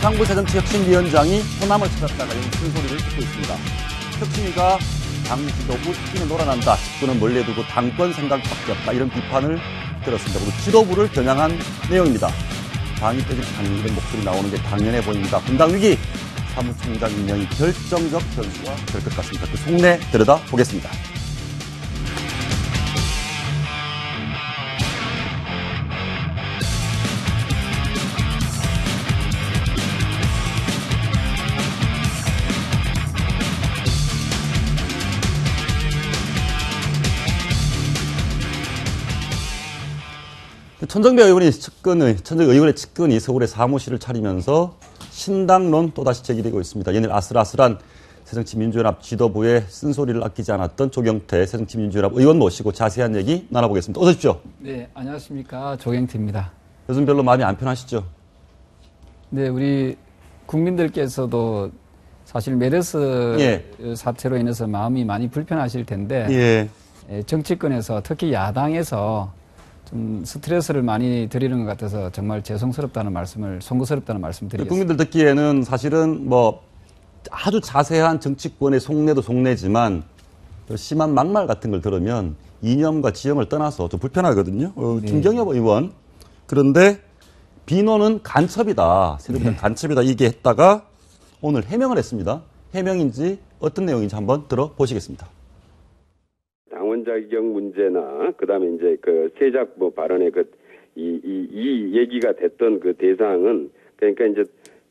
심상구 새정치혁신위원장이 호남을 찾았다가 이런 쓴소리를 듣고 있습니다. 혁신위가 당 지도부 끼는 놀아난다. 직분은 멀리 두고 당권 생각밖에 없다. 이런 비판을 들었습니다. 그리고 지도부를 겨냥한 내용입니다. 당이 뾰족한 이런 목소리 나오는 게 당연해 보입니다. 분당 위기 사무총장 임명이 결정적 변수가 될 것 같습니다. 그 속내 들여다보겠습니다. 천정배 의원의 측근이 서울에 사무실을 차리면서 신당론 또다시 제기되고 있습니다. 연일 아슬아슬한 새정치민주연합 지도부의 쓴소리를 아끼지 않았던 조경태 새정치민주연합 의원 모시고 자세한 얘기 나눠보겠습니다. 어서 오십시오. 네, 안녕하십니까. 조경태입니다. 요즘 별로 마음이 안 편하시죠? 네, 우리 국민들께서도 사실 메르스 사태로 인해서 마음이 많이 불편하실 텐데 정치권에서 특히 야당에서 좀 스트레스를 많이 드리는 것 같아서 정말 죄송스럽다는 말씀을, 송구스럽다는 말씀 드리겠습니다. 국민들 듣기에는 사실은 뭐 아주 자세한 정치권의 속내도 속내지만 심한 막말 같은 걸 들으면 이념과 지형을 떠나서 좀 불편하거든요. 김경엽 의원. 그런데 비노는 간첩이다. 새누리당 간첩이다. 이게 했다가 오늘 해명을 했습니다. 해명인지 어떤 내용인지 한번 들어보시겠습니다. 당원 자격 문제나 그다음에 이제 그 세작 뭐 발언의 이 얘기가 됐던 그 대상은 그러니까 이제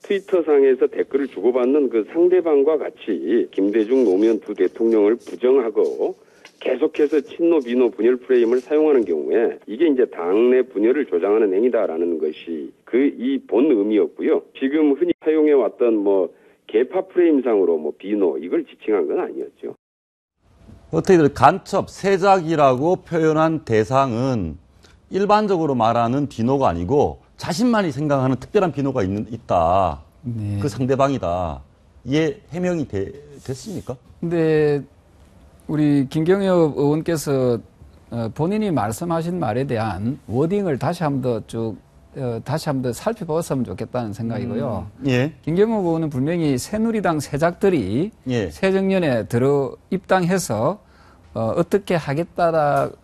트위터상에서 댓글을 주고받는 그 상대방과 같이 김대중 노무현 두 대통령을 부정하고 계속해서 친노 비노 분열 프레임을 사용하는 경우에 이게 이제 당내 분열을 조장하는 행위다라는 것이 이 본 의미였고요. 지금 흔히 사용해 왔던 뭐 계파 프레임상으로 뭐 비노 이걸 지칭한 건 아니었죠. 어떻게든 간첩, 세작이라고 표현한 대상은 일반적으로 말하는 비노가 아니고 자신만이 생각하는 특별한 비노가 있다. 네. 그 상대방이다. 이게 해명이 됐습니까? 근데 우리 김경엽 의원께서 본인이 말씀하신 말에 대한 워딩을 다시 한번 더 살펴봤으면 좋겠다는 생각이고요. 김경엽 의원은 분명히 새누리당 세작들이 새정년에 입당해서 어떻게 하겠다고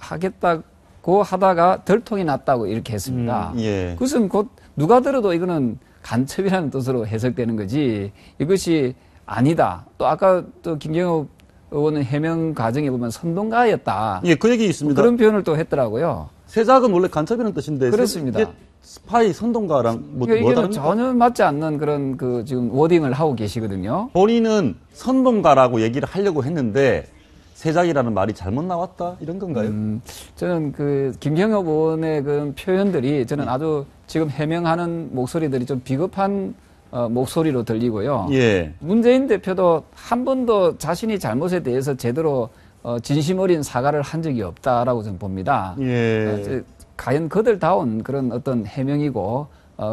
하다가 들통이 났다고 이렇게 했습니다. 그것은 곧 누가 들어도 이거는 간첩이라는 뜻으로 해석되는 거지 이것이 아니다. 또 아까 또 김경엽 의원은 해명 과정에 보면 선동가였다. 그 얘기 있습니다. 그런 표현을 또 했더라고요. 세작은 원래 간첩이라는 뜻인데. 그렇습니다. 스파이 선동가랑 뭐 이게는 전혀 맞지 않는 그런 지금 워딩을 하고 계시거든요. 본인은 선동가라고 얘기를 하려고 했는데 세작이라는 말이 잘못 나왔다 이런 건가요? 저는 김경엽 의원의 그런 표현들이 저는 아주 지금 해명하는 목소리들이 좀 비겁한 목소리로 들리고요. 문재인 대표도 한 번도 자신이 잘못에 대해서 제대로 진심 어린 사과를 한 적이 없다라고 저는 봅니다. 과연 그들다운 그런 어떤 해명이고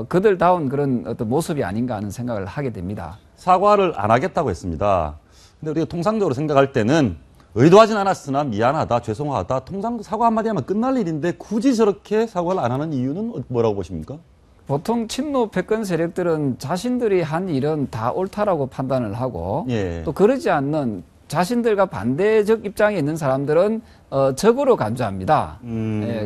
그들다운 그런 어떤 모습이 아닌가 하는 생각을 하게 됩니다. 사과를 안 하겠다고 했습니다. 근데 우리가 통상적으로 생각할 때는 의도하진 않았으나 미안하다, 죄송하다, 통상 사과 한마디 하면 끝날 일인데 굳이 저렇게 사과를 안 하는 이유는 뭐라고 보십니까? 보통 친노 패권 세력들은 자신들이 한 일은 다 옳다라고 판단을 하고 또 그러지 않는 자신들과 반대적 입장에 있는 사람들은 적으로 간주합니다.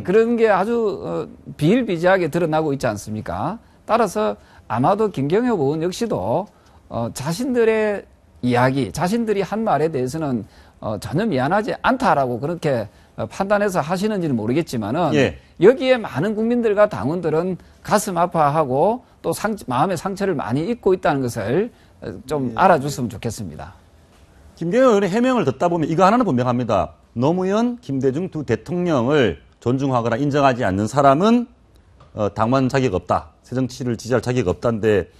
그런 게 아주 비일비재하게 드러나고 있지 않습니까? 따라서 아마도 김경엽 의원 역시도 자신들의 이야기, 자신들이 한 말에 대해서는 전혀 미안하지 않다라고 그렇게 판단해서 하시는지는 모르겠지만은 여기에 많은 국민들과 당원들은 가슴 아파하고 또 마음의 상처를 많이 입고 있다는 것을 좀 알아줬으면 좋겠습니다. 김경엽 의원의 해명을 듣다 보면 이거 하나는 분명합니다. 노무현, 김대중 두 대통령을 존중하거나 인정하지 않는 사람은 당원 자격 없다. 새정치를 지지할 자격 없다인데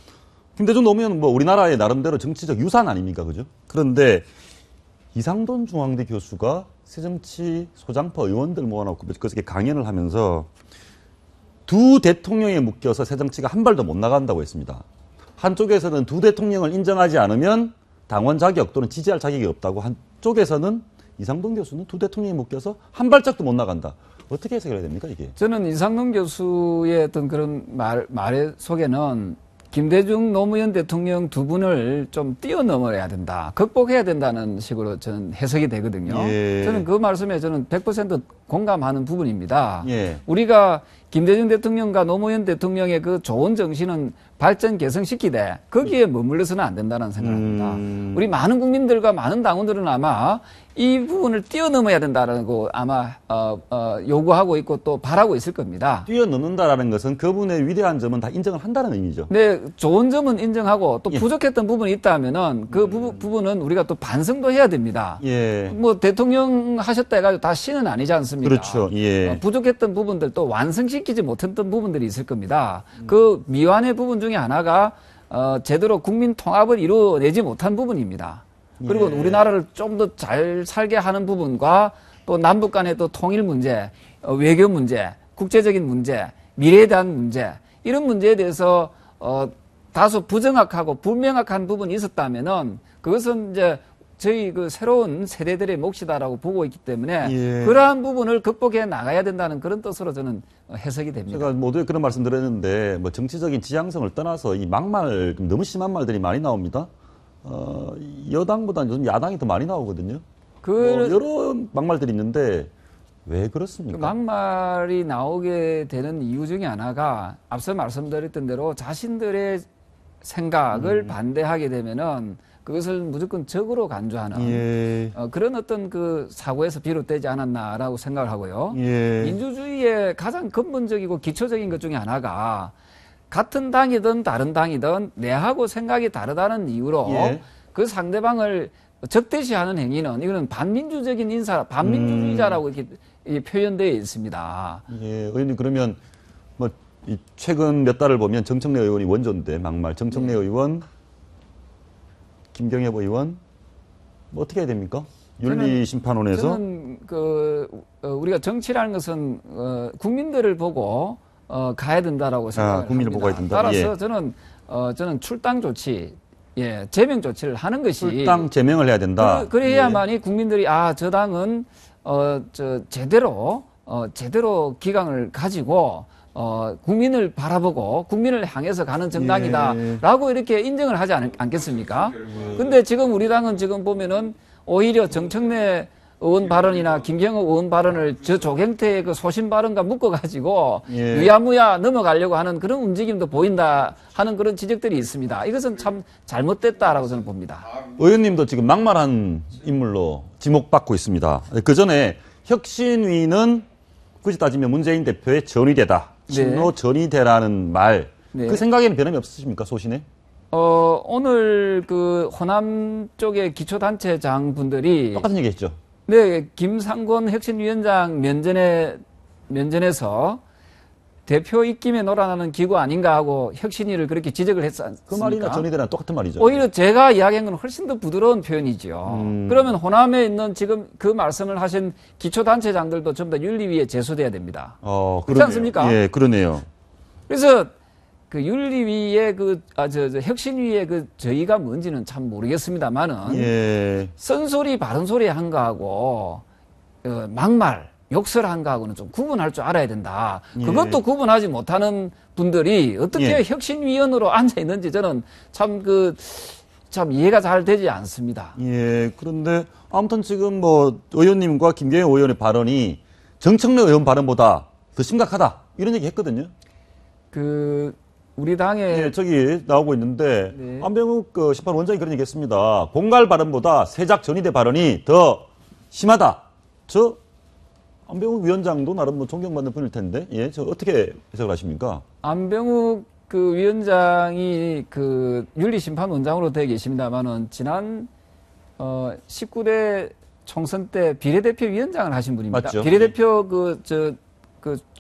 김대중 노무현은 뭐 우리나라의 나름대로 정치적 유산 아닙니까? 그죠? 그런데 이상돈 중앙대 교수가 새정치 소장파 의원들 모아놓고 그렇게 강연을 하면서 두 대통령에 묶여서 새정치가 한 발도 못 나간다고 했습니다. 한쪽에서는 두 대통령을 인정하지 않으면 당원 자격 또는 지지할 자격이 없다고 한쪽에서는 이상돈 교수는 두 대통령에 묶여서 한 발짝도 못 나간다. 어떻게 해석해야 됩니까, 이게? 저는 이상돈 교수의 어떤 그런 말 속에는 김대중 노무현 대통령 두 분을 좀 뛰어넘어야 된다. 극복해야 된다는 식으로 저는 해석이 되거든요. 예. 저는 그 말씀에 저는 100% 공감하는 부분입니다. 예. 우리가 김대중 대통령과 노무현 대통령의 그 좋은 정신은 발전 개성시키되 거기에 머물러서는 안 된다는 생각합니다. 우리 많은 국민들과 많은 당원들은 아마 이 부분을 뛰어넘어야 된다라고 아마 요구하고 있고 또 바라고 있을 겁니다. 뛰어넘는다라는 것은 그분의 위대한 점은 다 인정을 한다는 의미죠. 네, 좋은 점은 인정하고 또 예. 부족했던 부분이 있다면은 그 부분은 우리가 또 반성도 해야 됩니다. 예. 뭐 대통령 하셨다 해가지고 다 신은 아니지 않습니까? 그렇죠. 예. 부족했던 부분들 또 완성시키지 못했던 부분들이 있을 겁니다. 그 미완의 부분 중에 하나가 제대로 국민 통합을 이루어내지 못한 부분입니다. 그리고 예. 우리나라를 좀 더 잘 살게 하는 부분과 또 남북 간의 또 통일 문제, 외교 문제, 국제적인 문제, 미래에 대한 문제 이런 문제에 대해서 다소 부정확하고 불명확한 부분이 있었다면은 그것은 이제 저희 그 새로운 세대들의 몫이다라고 보고 있기 때문에 예. 그러한 부분을 극복해 나가야 된다는 그런 뜻으로 저는 해석이 됩니다. 제가 모두에 그런 말씀 드렸는데 뭐 정치적인 지향성을 떠나서 이 막말 너무 심한 말들이 많이 나옵니다. 여당보다는 요즘 야당이 더 많이 나오거든요. 뭐 여러 막말들이 있는데 왜 그렇습니까? 그 막말이 나오게 되는 이유 중에 하나가 앞서 말씀드렸던 대로 자신들의 생각을 반대하게 되면은 그것을 무조건 적으로 간주하는 예. 그런 어떤 그 사고에서 비롯되지 않았나라고 생각을 하고요. 예. 민주주의의 가장 근본적이고 기초적인 것 중에 하나가 같은 당이든 다른 당이든 내하고 생각이 다르다는 이유로 예. 그 상대방을 적대시하는 행위는 이거는 반민주적인 반민주주의자라고 이렇게 표현되어 있습니다. 예, 의원님 그러면 뭐 이 최근 몇 달을 보면 정청래 의원이 원조인데 막말 정청래 의원, 김경엽 의원 뭐 어떻게 해야 됩니까? 윤리심판원에서 저는 우리가 정치라는 것은 국민들을 보고 가야 된다라고 생각을 국민을 합니다. 보고 가야 된다. 따라서 예. 저는 출당 조치, 제명 조치를 하는 것이 출당 제명을 해야 된다. 그래야만이 국민들이 저 당은 제대로 기강을 가지고 국민을 바라보고 국민을 향해서 가는 정당이다라고 이렇게 인정을 하지 않겠습니까? 근데 지금 우리 당은 지금 보면은 오히려 정청래 의원 발언이나 김경호 의원 발언을 저 조경태의 그 소신 발언과 묶어가지고 유야무야 넘어가려고 하는 그런 움직임도 보인다 하는 그런 지적들이 있습니다. 이것은 참 잘못됐다라고 저는 봅니다. 의원님도 지금 막말한 인물로 지목받고 있습니다. 그 전에 혁신위는 굳이 따지면 문재인 대표의 전위대다. 친노 전위대라는 말. 그 생각에는 변함이 없으십니까, 소신에? 오늘 그 호남 쪽의 기초단체장 분들이 똑같은 얘기 했죠. 네, 김상곤 혁신위원장 면전에서 대표 입김에 놀아나는 기구 아닌가 하고 혁신위를 그렇게 지적을 했지 않습니까? 그 말이나 전위대랑 똑같은 말이죠. 오히려 제가 이야기한 건 훨씬 더 부드러운 표현이죠. 그러면 호남에 있는 지금 그 말씀을 하신 기초단체장들도 전부 다 윤리위에 제소돼야 됩니다. 그렇지 않습니까? 예, 그러네요. 그래서 그 윤리위의 혁신위의 저희가 뭔지는 참 모르겠습니다만은 쓴소리 바른소리 한 거하고 막말 욕설한 거하고는 좀 구분할 줄 알아야 된다. 그것도 구분하지 못하는 분들이 어떻게 혁신위원으로 앉아 있는지 저는 참 이해가 잘 되지 않습니다. 예, 그런데 아무튼 지금 뭐 의원님과 김경호 의원의 발언이 정청래 의원 발언보다 더 심각하다 이런 얘기 했거든요. 우리 당에 저기 나오고 있는데 안병욱 심판원장이 그런 얘기했습니다. 공갈 발언보다 세작 전위대 발언이 더 심하다. 안병욱 위원장도 나름 뭐 존경받는 분일 텐데, 저 어떻게 해석을 하십니까? 안병욱 위원장이 윤리심판원장으로 되어 계십니다만은 지난 19대 총선 때 비례대표 위원장을 하신 분입니다. 맞죠? 비례대표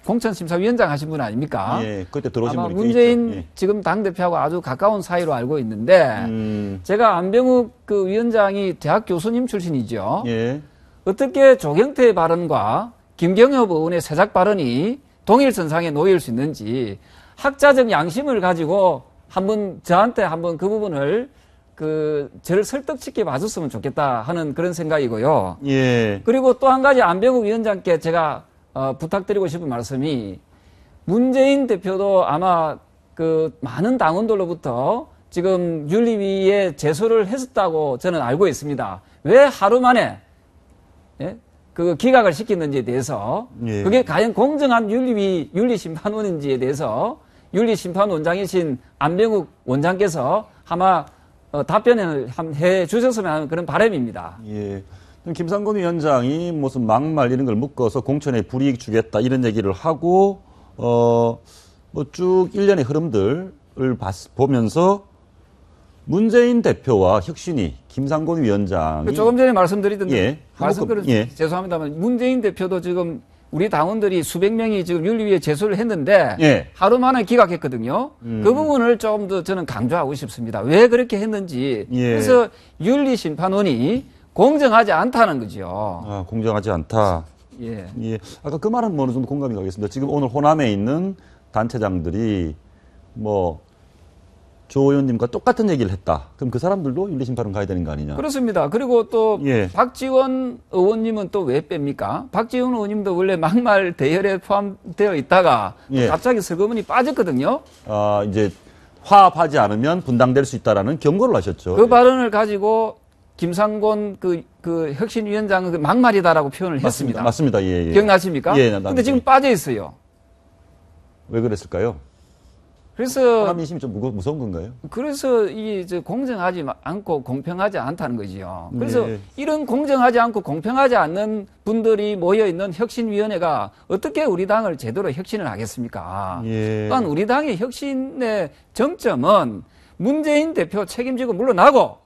공천심사위원장 하신 분 아닙니까? 그때 들어오신 분이 문재인 지금 당대표하고 아주 가까운 사이로 알고 있는데, 제가 안병욱 위원장이 대학 교수님 출신이죠. 어떻게 조경태 발언과 김경엽 의원의 세작 발언이 동일선상에 놓일 수 있는지 학자적 양심을 가지고 저한테 한번 그 부분을 저를 설득시켜 봐줬으면 좋겠다 하는 그런 생각이고요. 그리고 또 한 가지 안병욱 위원장께 제가 부탁드리고 싶은 말씀이 문재인 대표도 아마 그 많은 당원들로부터 지금 윤리위에 제소를 했었다고 저는 알고 있습니다. 왜 하루 만에 예? 그 기각을 시켰는지에 대해서 예. 그게 과연 공정한 윤리심판원인지에 대해서 윤리심판원장이신 안병욱 원장께서 아마 답변을 해 주셨으면 하는 그런 바람입니다. 예. 김상곤 위원장이 무슨 막말 이런 걸 묶어서 공천에 불이익 주겠다 이런 얘기를 하고 뭐 쭉 일련의 흐름들을 보면서 문재인 대표와 혁신위 김상곤 위원장이 조금 전에 말씀드리던 예. 예. 죄송합니다만 문재인 대표도 지금 우리 당원들이 수백 명이 지금 윤리위에 제소를 했는데 예. 하루 만에 기각했거든요. 그 부분을 좀 더 저는 강조하고 싶습니다. 왜 그렇게 했는지. 예. 그래서 윤리심판원이 공정하지 않다는 거죠. 아, 공정하지 않다. 예. 예. 아까 그 말은 어느 정도 공감이 가겠습니다. 지금 오늘 호남에 있는 단체장들이 뭐 조 의원님과 똑같은 얘기를 했다. 그럼 그 사람들도 윤리심판원 가야 되는 거 아니냐? 그렇습니다. 그리고 또 예. 박지원 의원님은 또 왜 뺍니까? 박지원 의원님도 원래 막말 대열에 포함되어 있다가 예. 갑자기 슬그머니 빠졌거든요. 아, 이제 화합하지 않으면 분당될 수 있다라는 경고를 하셨죠. 그 발언을 가지고 김상곤 그 혁신위원장은 그 막말이다라고 표현을 했습니다. 맞습니다. 예, 예. 기억나십니까? 예, 근데 지금 빠져 있어요. 왜 그랬을까요? 그래서 호남 민심이 좀 무서운 건가요? 그래서 이제 공정하지 않고 공평하지 않다는 거지요. 그래서 네. 이런 공정하지 않고 공평하지 않는 분들이 모여 있는 혁신위원회가 어떻게 우리 당을 제대로 혁신을 하겠습니까? 예. 또한 우리 당의 혁신의 정점은 문재인 대표 책임지고 물러나고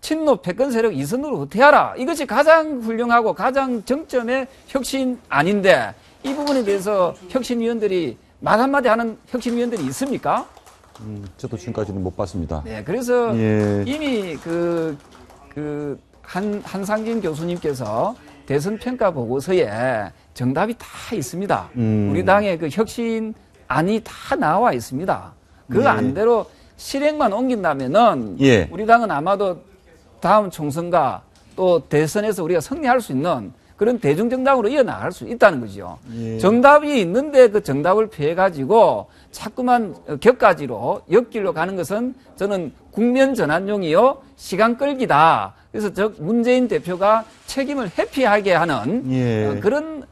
친노 패권 세력 이선으로 후퇴하라. 이것이 가장 훌륭하고 가장 정점의 혁신 아닌데 이 부분에 대해서 혁신위원들이 말 한마디 하는 혁신위원들이 있습니까? 저도 지금까지는 못 봤습니다. 네, 그래서 예. 이미 한상진 교수님께서 대선 평가 보고서에 정답이 다 있습니다. 우리 당의 그 혁신안이 다 나와 있습니다. 그 예. 안대로 실행만 옮긴다면은 예. 우리 당은 아마도 다음 총선과 또 대선에서 우리가 승리할 수 있는 그런 대중정당으로 이어나갈 수 있다는 거죠. 예. 정답이 있는데 그 정답을 피해가지고 자꾸만 격가지로 옆길로 가는 것은 저는 국면 전환용이요 시간 끌기다. 그래서 문재인 대표가 책임을 회피하게 하는 예. 그런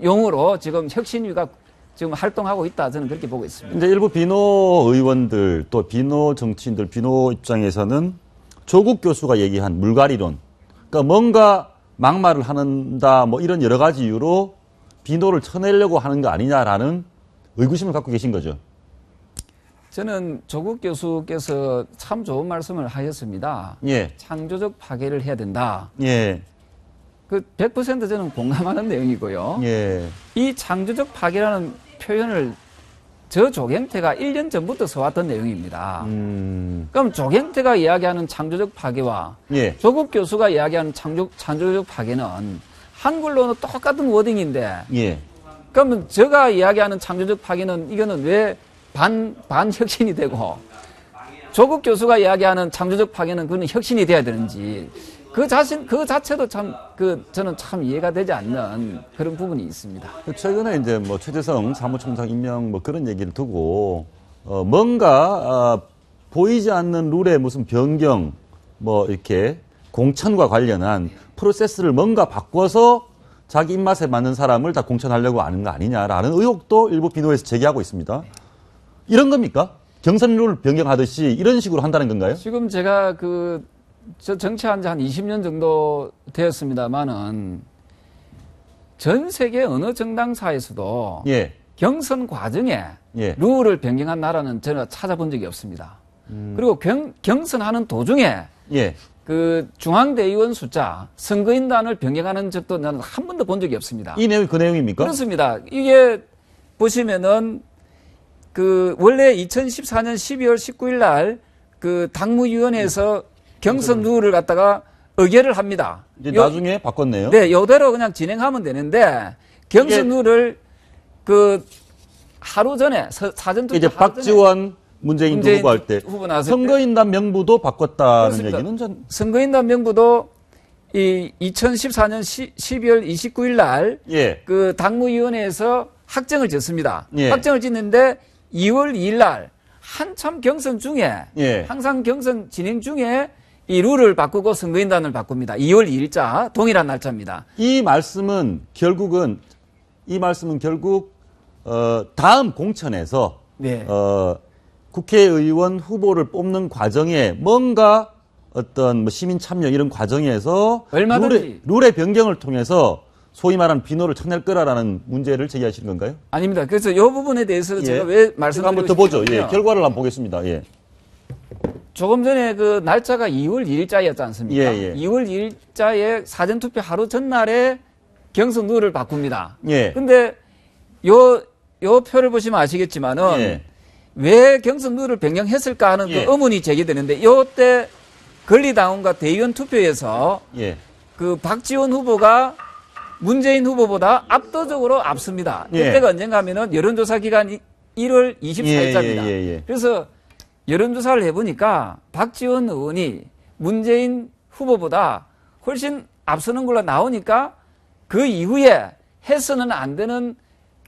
용어로 지금 혁신위가 지금 활동하고 있다. 저는 그렇게 보고 있습니다. 이제 일부 비노 의원들 또 비노 정치인들 비노 입장에서는 조국 교수가 얘기한 물갈이론, 그러니까 뭔가 막말을 한다, 뭐 이런 여러 가지 이유로 비노를 쳐내려고 하는 거 아니냐라는 의구심을 갖고 계신 거죠. 저는 조국 교수께서 참 좋은 말씀을 하셨습니다. 예. 창조적 파괴를 해야 된다. 예. 그 100% 저는 공감하는 내용이고요. 예. 이 창조적 파괴라는 표현을 저 조경태가 1년 전부터 써왔던 내용입니다. 그럼 조경태가 이야기하는 창조적 파괴와 예. 조국 교수가 이야기하는 창조적 파괴는 한글로는 똑같은 워딩인데 예. 그러면 제가 이야기하는 창조적 파괴는 이거는 왜 반혁신이 되고 조국 교수가 이야기하는 창조적 파괴는 그는 혁신이 돼야 되는지 그 자체도 참 저는 참 이해가 되지 않는 그런 부분이 있습니다. 최근에 이제 뭐 최재성 사무총장 임명 뭐 그런 얘기를 두고 뭔가 보이지 않는 룰의 무슨 변경 뭐 이렇게 공천과 관련한 프로세스를 뭔가 바꿔서 자기 입맛에 맞는 사람을 다 공천하려고 하는 거 아니냐라는 의혹도 일부 비노에서 제기하고 있습니다. 이런 겁니까? 경선 룰 변경하듯이 이런 식으로 한다는 건가요? 지금 제가 저 정치한 지 한 20년 정도 되었습니다만은 전 세계 어느 정당사에서도 예. 경선 과정에 예. 룰을 변경한 나라는 저는 찾아본 적이 없습니다. 그리고 경선하는 도중에 예. 그 중앙대의원 숫자, 선거인단을 변경하는 적도 나는 한 번도 본 적이 없습니다. 이 내용이 그 내용입니까? 그렇습니다. 이게 보시면은 원래 2014년 12월 19일 날 당무위원회에서 경선 룰을 갖다가 의결을 합니다. 이제 나중에 바꿨네요. 네, 이대로 그냥 진행하면 되는데 경선 룰을 하루 전에 사전 투표 이제 박지원 문재인 후보할 때 후보 나왔을 선거인단 명부도 바꿨다는 그렇습니다. 얘기는 선거인단 명부도 이 2014년 12월 29일 날 예. 당무위원회에서 확정을 짓습니다. 예. 확정을 짓는데 2월 2일 날 한참 경선 중에 예. 항상 경선 진행 중에 이 룰을 바꾸고 선거인단을 바꿉니다. 2월 2일자 동일한 날짜입니다. 이 말씀은 결국 다음 공천에서 네. 국회의원 후보를 뽑는 과정에 뭔가 어떤 뭐 시민 참여 이런 과정에서 얼마든지 룰의 변경을 통해서 소위 말하는 비노를 쳐낼 거라라는 문제를 제기하시는 건가요? 아닙니다. 그래서 이 부분에 대해서 예. 제가 왜 말씀드리고 한번 더 보죠. 싶냐면요. 예. 결과를 한번 보겠습니다. 예. 조금 전에 그 날짜가 2월 2일자였지 않습니까? 예, 예. 2월 2일자에 사전투표 하루 전날에 경선 룰을 바꿉니다. 예. 근데 요 표를 보시면 아시겠지만은 예. 왜 경선 룰을 변경했을까 하는 예. 그 의문이 제기되는데 요때 권리당원과 대의원 투표에서 예. 그 박지원 후보가 문재인 후보보다 압도적으로 앞섭니다. 예. 그때가 언젠가 하면은 여론조사 기간이 1월 24일자입니다. 예. 그래서 여론조사를 해보니까 박지원 의원이 문재인 후보보다 훨씬 앞서는 걸로 나오니까 그 이후에 해서는 안 되는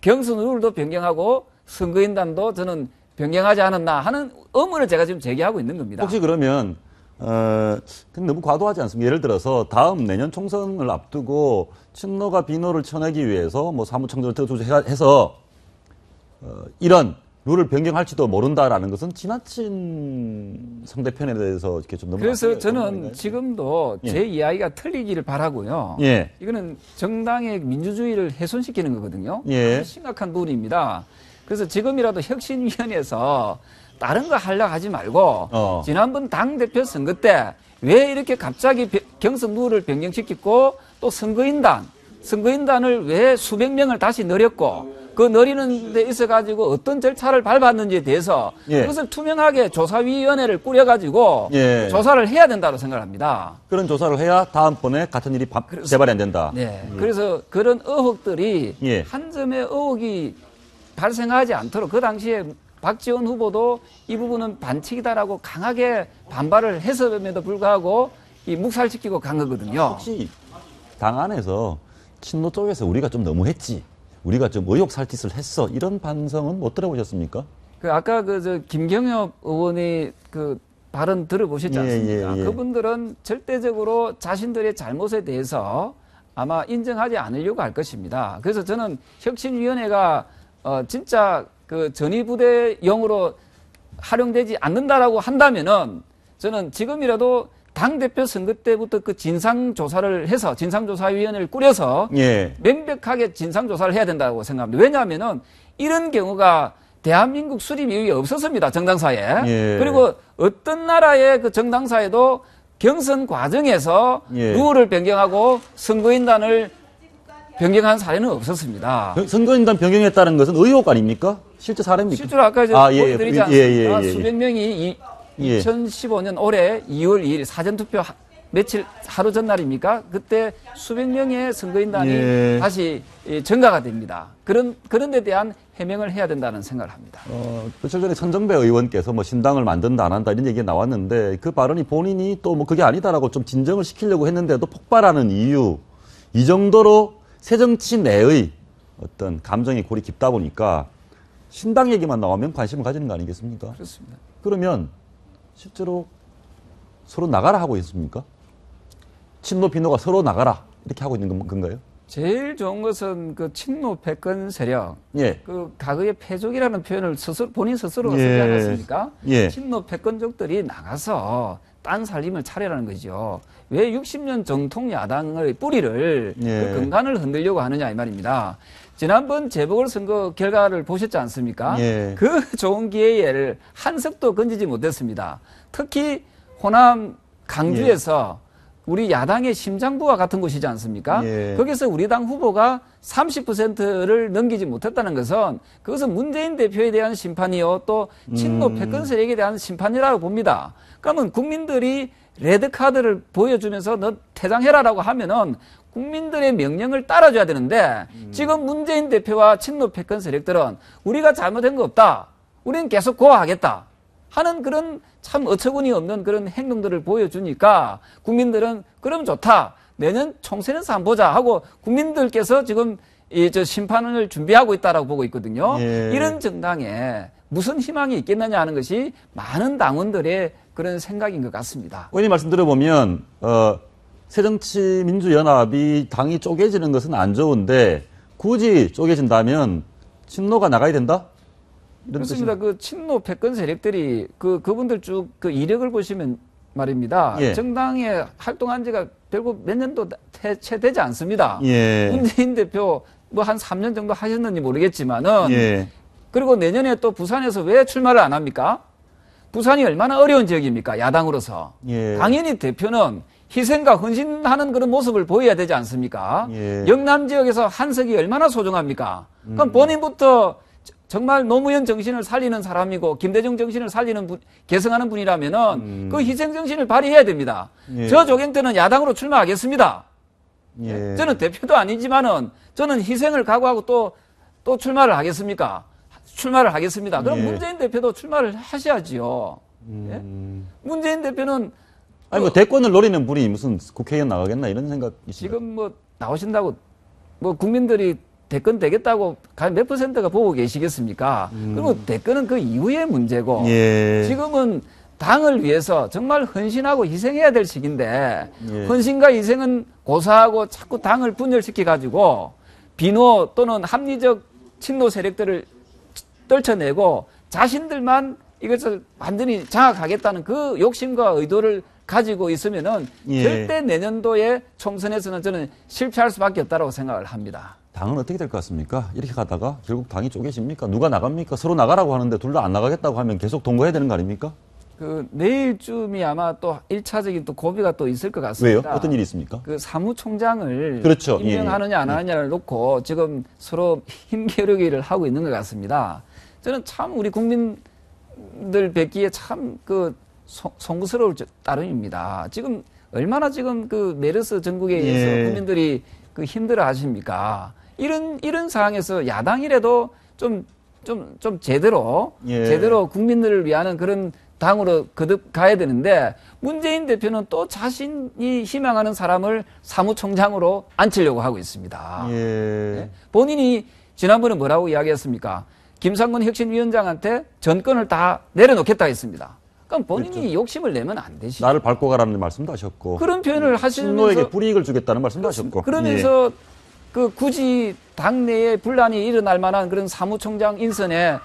경선 룰도 변경하고 선거인단도 저는 변경하지 않았나 하는 의문을 제가 지금 제기하고 있는 겁니다. 혹시 그러면 근데 너무 과도하지 않습니까? 예를 들어서 다음 내년 총선을 앞두고 친노가 비노를 쳐내기 위해서 뭐 사무총장을 해서 이런 룰을 변경할지도 모른다라는 것은 지나친 상대편에 대해서 이렇게 좀 너무 그래서 저는 지금도 예. 제 이야기가 틀리기를 바라고요. 예. 이거는 정당의 민주주의를 훼손시키는 거거든요. 예. 아주 심각한 부분입니다. 그래서 지금이라도 혁신위원회에서 다른 거 하려고 하지 말고 지난번 당대표 선거 때 왜 이렇게 갑자기 경선 룰을 변경시켰고 또 선거인단을 왜 수백 명을 다시 늘렸고 그 늘리는 데 있어가지고 어떤 절차를 밟았는지에 대해서 예. 그것을 투명하게 조사위원회를 꾸려가지고 예. 조사를 해야 된다고 생각합니다. 그런 조사를 해야 다음번에 같은 일이 재발이 안 된다. 네. 그래서 그런 의혹들이 예. 한 점의 의혹이 발생하지 않도록 그 당시에 박지원 후보도 이 부분은 반칙이다라고 강하게 반발을 했음에도 불구하고 이 묵살시키고 간 거거든요. 혹시 당 안에서 친노 쪽에서 우리가 좀 너무했지, 우리가 좀 의혹 살짓을 했어 이런 반성은 못 들어보셨습니까? 그 아까 저 김경엽 의원이 그 발언 들어보셨지 않습니까? 예. 그분들은 절대적으로 자신들의 잘못에 대해서 아마 인정하지 않으려고 할 것입니다. 그래서 저는 혁신위원회가 진짜 그 전위부대용으로 활용되지 않는다라고 한다면은 저는 지금이라도 당대표 선거 때부터 그 진상조사를 해서 진상조사위원회를 꾸려서 예. 명백하게 진상조사를 해야 된다고 생각합니다. 왜냐하면은 이런 경우가 대한민국 수립 이후에 없었습니다. 정당사에. 예. 그리고 어떤 나라의 그 정당사에도 경선 과정에서 예. 룰을 변경하고 선거인단을 변경한 사례는 없었습니다. 선거인단 변경했다는 것은 의혹 아닙니까? 실제 사례입니까? 실제로 아까 보여드리지 않습니까? 수백 명이 2015년 올해 2월 2일 사전투표 며칠 하루 전날입니까? 그때 수백 명의 선거인단이 다시 증가가 됩니다. 그런 데 대한 해명을 해야 된다는 생각을 합니다. 며칠 전에 천정배 의원께서 뭐 신당을 만든다 안 한다 이런 얘기가 나왔는데 그 발언이 본인이 또 뭐 그게 아니다라고 좀 진정을 시키려고 했는데도 폭발하는 이유, 이 정도로 새정치 내의 어떤 감정의 골이 깊다 보니까 신당 얘기만 나오면 관심을 가지는 거 아니겠습니까? 그렇습니다. 그러면 실제로 서로 나가라 하고 있습니까? 친노 비노가 서로 나가라 이렇게 하고 있는 건가요? 제일 좋은 것은 그 친노 패권 세력, 예. 그 과거의 패족이라는 표현을 본인 스스로가 쓰지 않았습니까? 예. 친노 패권족들이 나가서 딴 살림을 차려라는 거죠. 왜 60년 정통 야당의 뿌리를 그 근간을 흔들려고 하느냐 이 말입니다. 지난번 재보궐선거 결과를 보셨지 않습니까? 예. 그 좋은 기회를 한 석도 건지지 못했습니다. 특히 호남 강주에서 우리 야당의 심장부와 같은 곳이지 않습니까? 거기서 우리 당 후보가 30%를 넘기지 못했다는 것은 그것은 문재인 대표에 대한 심판이요 또 친노 패권 세력에 대한 심판이라고 봅니다. 그러면 국민들이 레드카드를 보여주면서 너 퇴장해라라고 하면은 국민들의 명령을 따라줘야 되는데 지금 문재인 대표와 친노 패권 세력들은 우리가 잘못한 거 없다. 우리는 계속 고하겠다. 하는 그런 참 어처구니 없는 그런 행동들을 보여주니까 국민들은 그럼 좋다. 내년 총선에서 한번 보자 하고 국민들께서 지금 심판을 준비하고 있다라고 보고 있거든요. 예. 이런 정당에 무슨 희망이 있겠느냐 하는 것이 많은 당원들의 그런 생각인 것 같습니다. 의원님 말씀 들어보면 새정치민주연합이 당이 쪼개지는 것은 안 좋은데 굳이 쪼개진다면 친노가 나가야 된다? 이런 그렇습니다. 그 친노 패권 세력들이 그분들 쭉 그 이력을 보시면 말입니다. 예. 정당에 활동한 지가 결국 몇 년도 채 되지 않습니다. 예. 문재인 대표 뭐 한 3년 정도 하셨는지 모르겠지만은 예. 그리고 내년에 또 부산에서 왜 출마를 안 합니까? 부산이 얼마나 어려운 지역입니까? 야당으로서. 예. 당연히 대표는 희생과 헌신하는 그런 모습을 보여야 되지 않습니까? 예. 영남 지역에서 한석이 얼마나 소중합니까? 그럼 본인부터 정말 노무현 정신을 살리는 사람이고 김대중 정신을 살리는 계승하는 분이라면은 그 희생 정신을 발휘해야 됩니다. 예. 저 조경 때는 야당으로 출마하겠습니다. 예. 저는 대표도 아니지만은 저는 희생을 각오하고 또 출마를 하겠습니까? 출마를 하겠습니다. 그럼 예. 문재인 대표도 출마를 하셔야지요. 예? 문재인 대표는 아니 뭐 대권을 노리는 분이 무슨 국회의원 나가겠나 이런 생각이시죠? 지금 뭐 나오신다고 뭐 국민들이 대권 되겠다고 몇 %가 보고 계시겠습니까? 그리고 대권은 그 이후의 문제고 예. 지금은 당을 위해서 정말 헌신하고 희생해야 될 시기인데 예. 헌신과 희생은 고사하고 자꾸 당을 분열시켜가지고 비노 또는 합리적 친노 세력들을 떨쳐내고 자신들만 이것을 완전히 장악하겠다는 그 욕심과 의도를 가지고 있으면은 예. 절대 내년도에 총선에서는 저는 실패할 수밖에 없다고 생각을 합니다. 당은 어떻게 될 것 같습니까? 이렇게 가다가 결국 당이 쪼개집니까? 누가 나갑니까? 서로 나가라고 하는데 둘 다 안 나가겠다고 하면 계속 동거해야 되는 거 아닙니까? 그 내일쯤이 아마 또 1차적인 또 고비가 또 있을 것 같습니다. 왜요? 어떤 일이 있습니까? 그 사무총장을 그렇죠. 임명하느냐 안 하느냐를 놓고 지금 서로 힘겨루기를 하고 있는 것 같습니다. 저는 참 우리 국민들 뵙기에 참 그 송구스러울 따름입니다. 지금 얼마나 지금 그 메르스 전국에 의해서 예. 국민들이 그 힘들어 하십니까? 이런 상황에서 야당이라도 좀 제대로 예. 제대로 국민들을 위하는 그런 당으로 거듭 가야 되는데 문재인 대표는 또 자신이 희망하는 사람을 사무총장으로 앉히려고 하고 있습니다. 예. 네? 본인이 지난번에 뭐라고 이야기했습니까? 김상곤 혁신위원장한테 전권을 다 내려놓겠다 했습니다. 그럼 본인이 그렇죠. 욕심을 내면 안 되시죠. 나를 밟고 가라는 말씀도 하셨고 그런 표현을 하시면서 친노에게 불이익을 주겠다는 말씀도 하셨고 그러면서 그 굳이 당내에 분란이 일어날 만한 그런 사무총장 인선에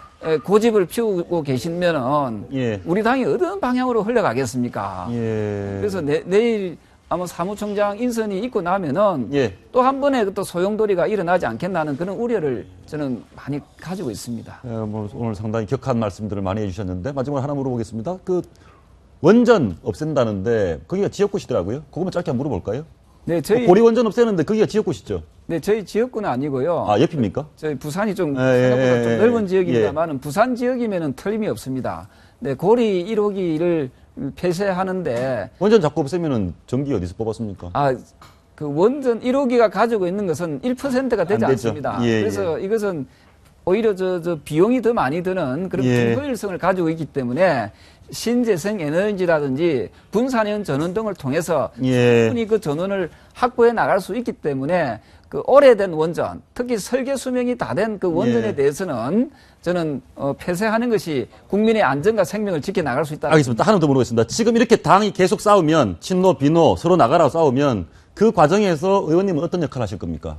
고집을 피우고 계시면은 예. 우리 당이 어떤 방향으로 흘러가겠습니까? 예. 그래서 내일 아마 사무총장 인선이 있고 나면은 예. 또 한 번의 또 소용돌이가 일어나지 않겠나는 그런 우려를 저는 많이 가지고 있습니다. 뭐 오늘 상당히 격한 말씀들을 많이 해주셨는데 마지막으로 하나 물어보겠습니다. 그 원전 없앤다는데 거기가 지역구시더라고요. 그거만 짧게 한번 물어볼까요? 네, 저희 고리 원전 없애는데 거기가 지역구시죠? 네, 저희 지역구는 아니고요. 아 옆입니까? 저희 부산이 좀 예, 생각보다 예, 좀 예, 넓은 지역입니다만은 부산 지역이면은 틀림이 없습니다. 네, 고리 1호기를 폐쇄하는데 원전 자꾸 없애면은 전기 어디서 뽑았습니까? 그 원전 1호기가 가지고 있는 것은 1%가 되지 안 되죠. 않습니다. 예, 그래서 이것은 오히려 저 비용이 더 많이 드는 그런 예. 중효율성을 가지고 있기 때문에 신재생 에너지라든지 분산형 전원 등을 통해서 예. 충분히 그 전원을 확보해 나갈 수 있기 때문에 그 오래된 원전, 특히 설계 수명이 다 된 그 원전에 예. 대해서는 저는 폐쇄하는 것이 국민의 안전과 생명을 지켜 나갈 수 있다. 알겠습니다. 하나 더 물어보겠습니다. 지금 이렇게 당이 계속 싸우면 친노 비노 서로 나가라고 싸우면 그 과정에서 의원님은 어떤 역할을 하실 겁니까?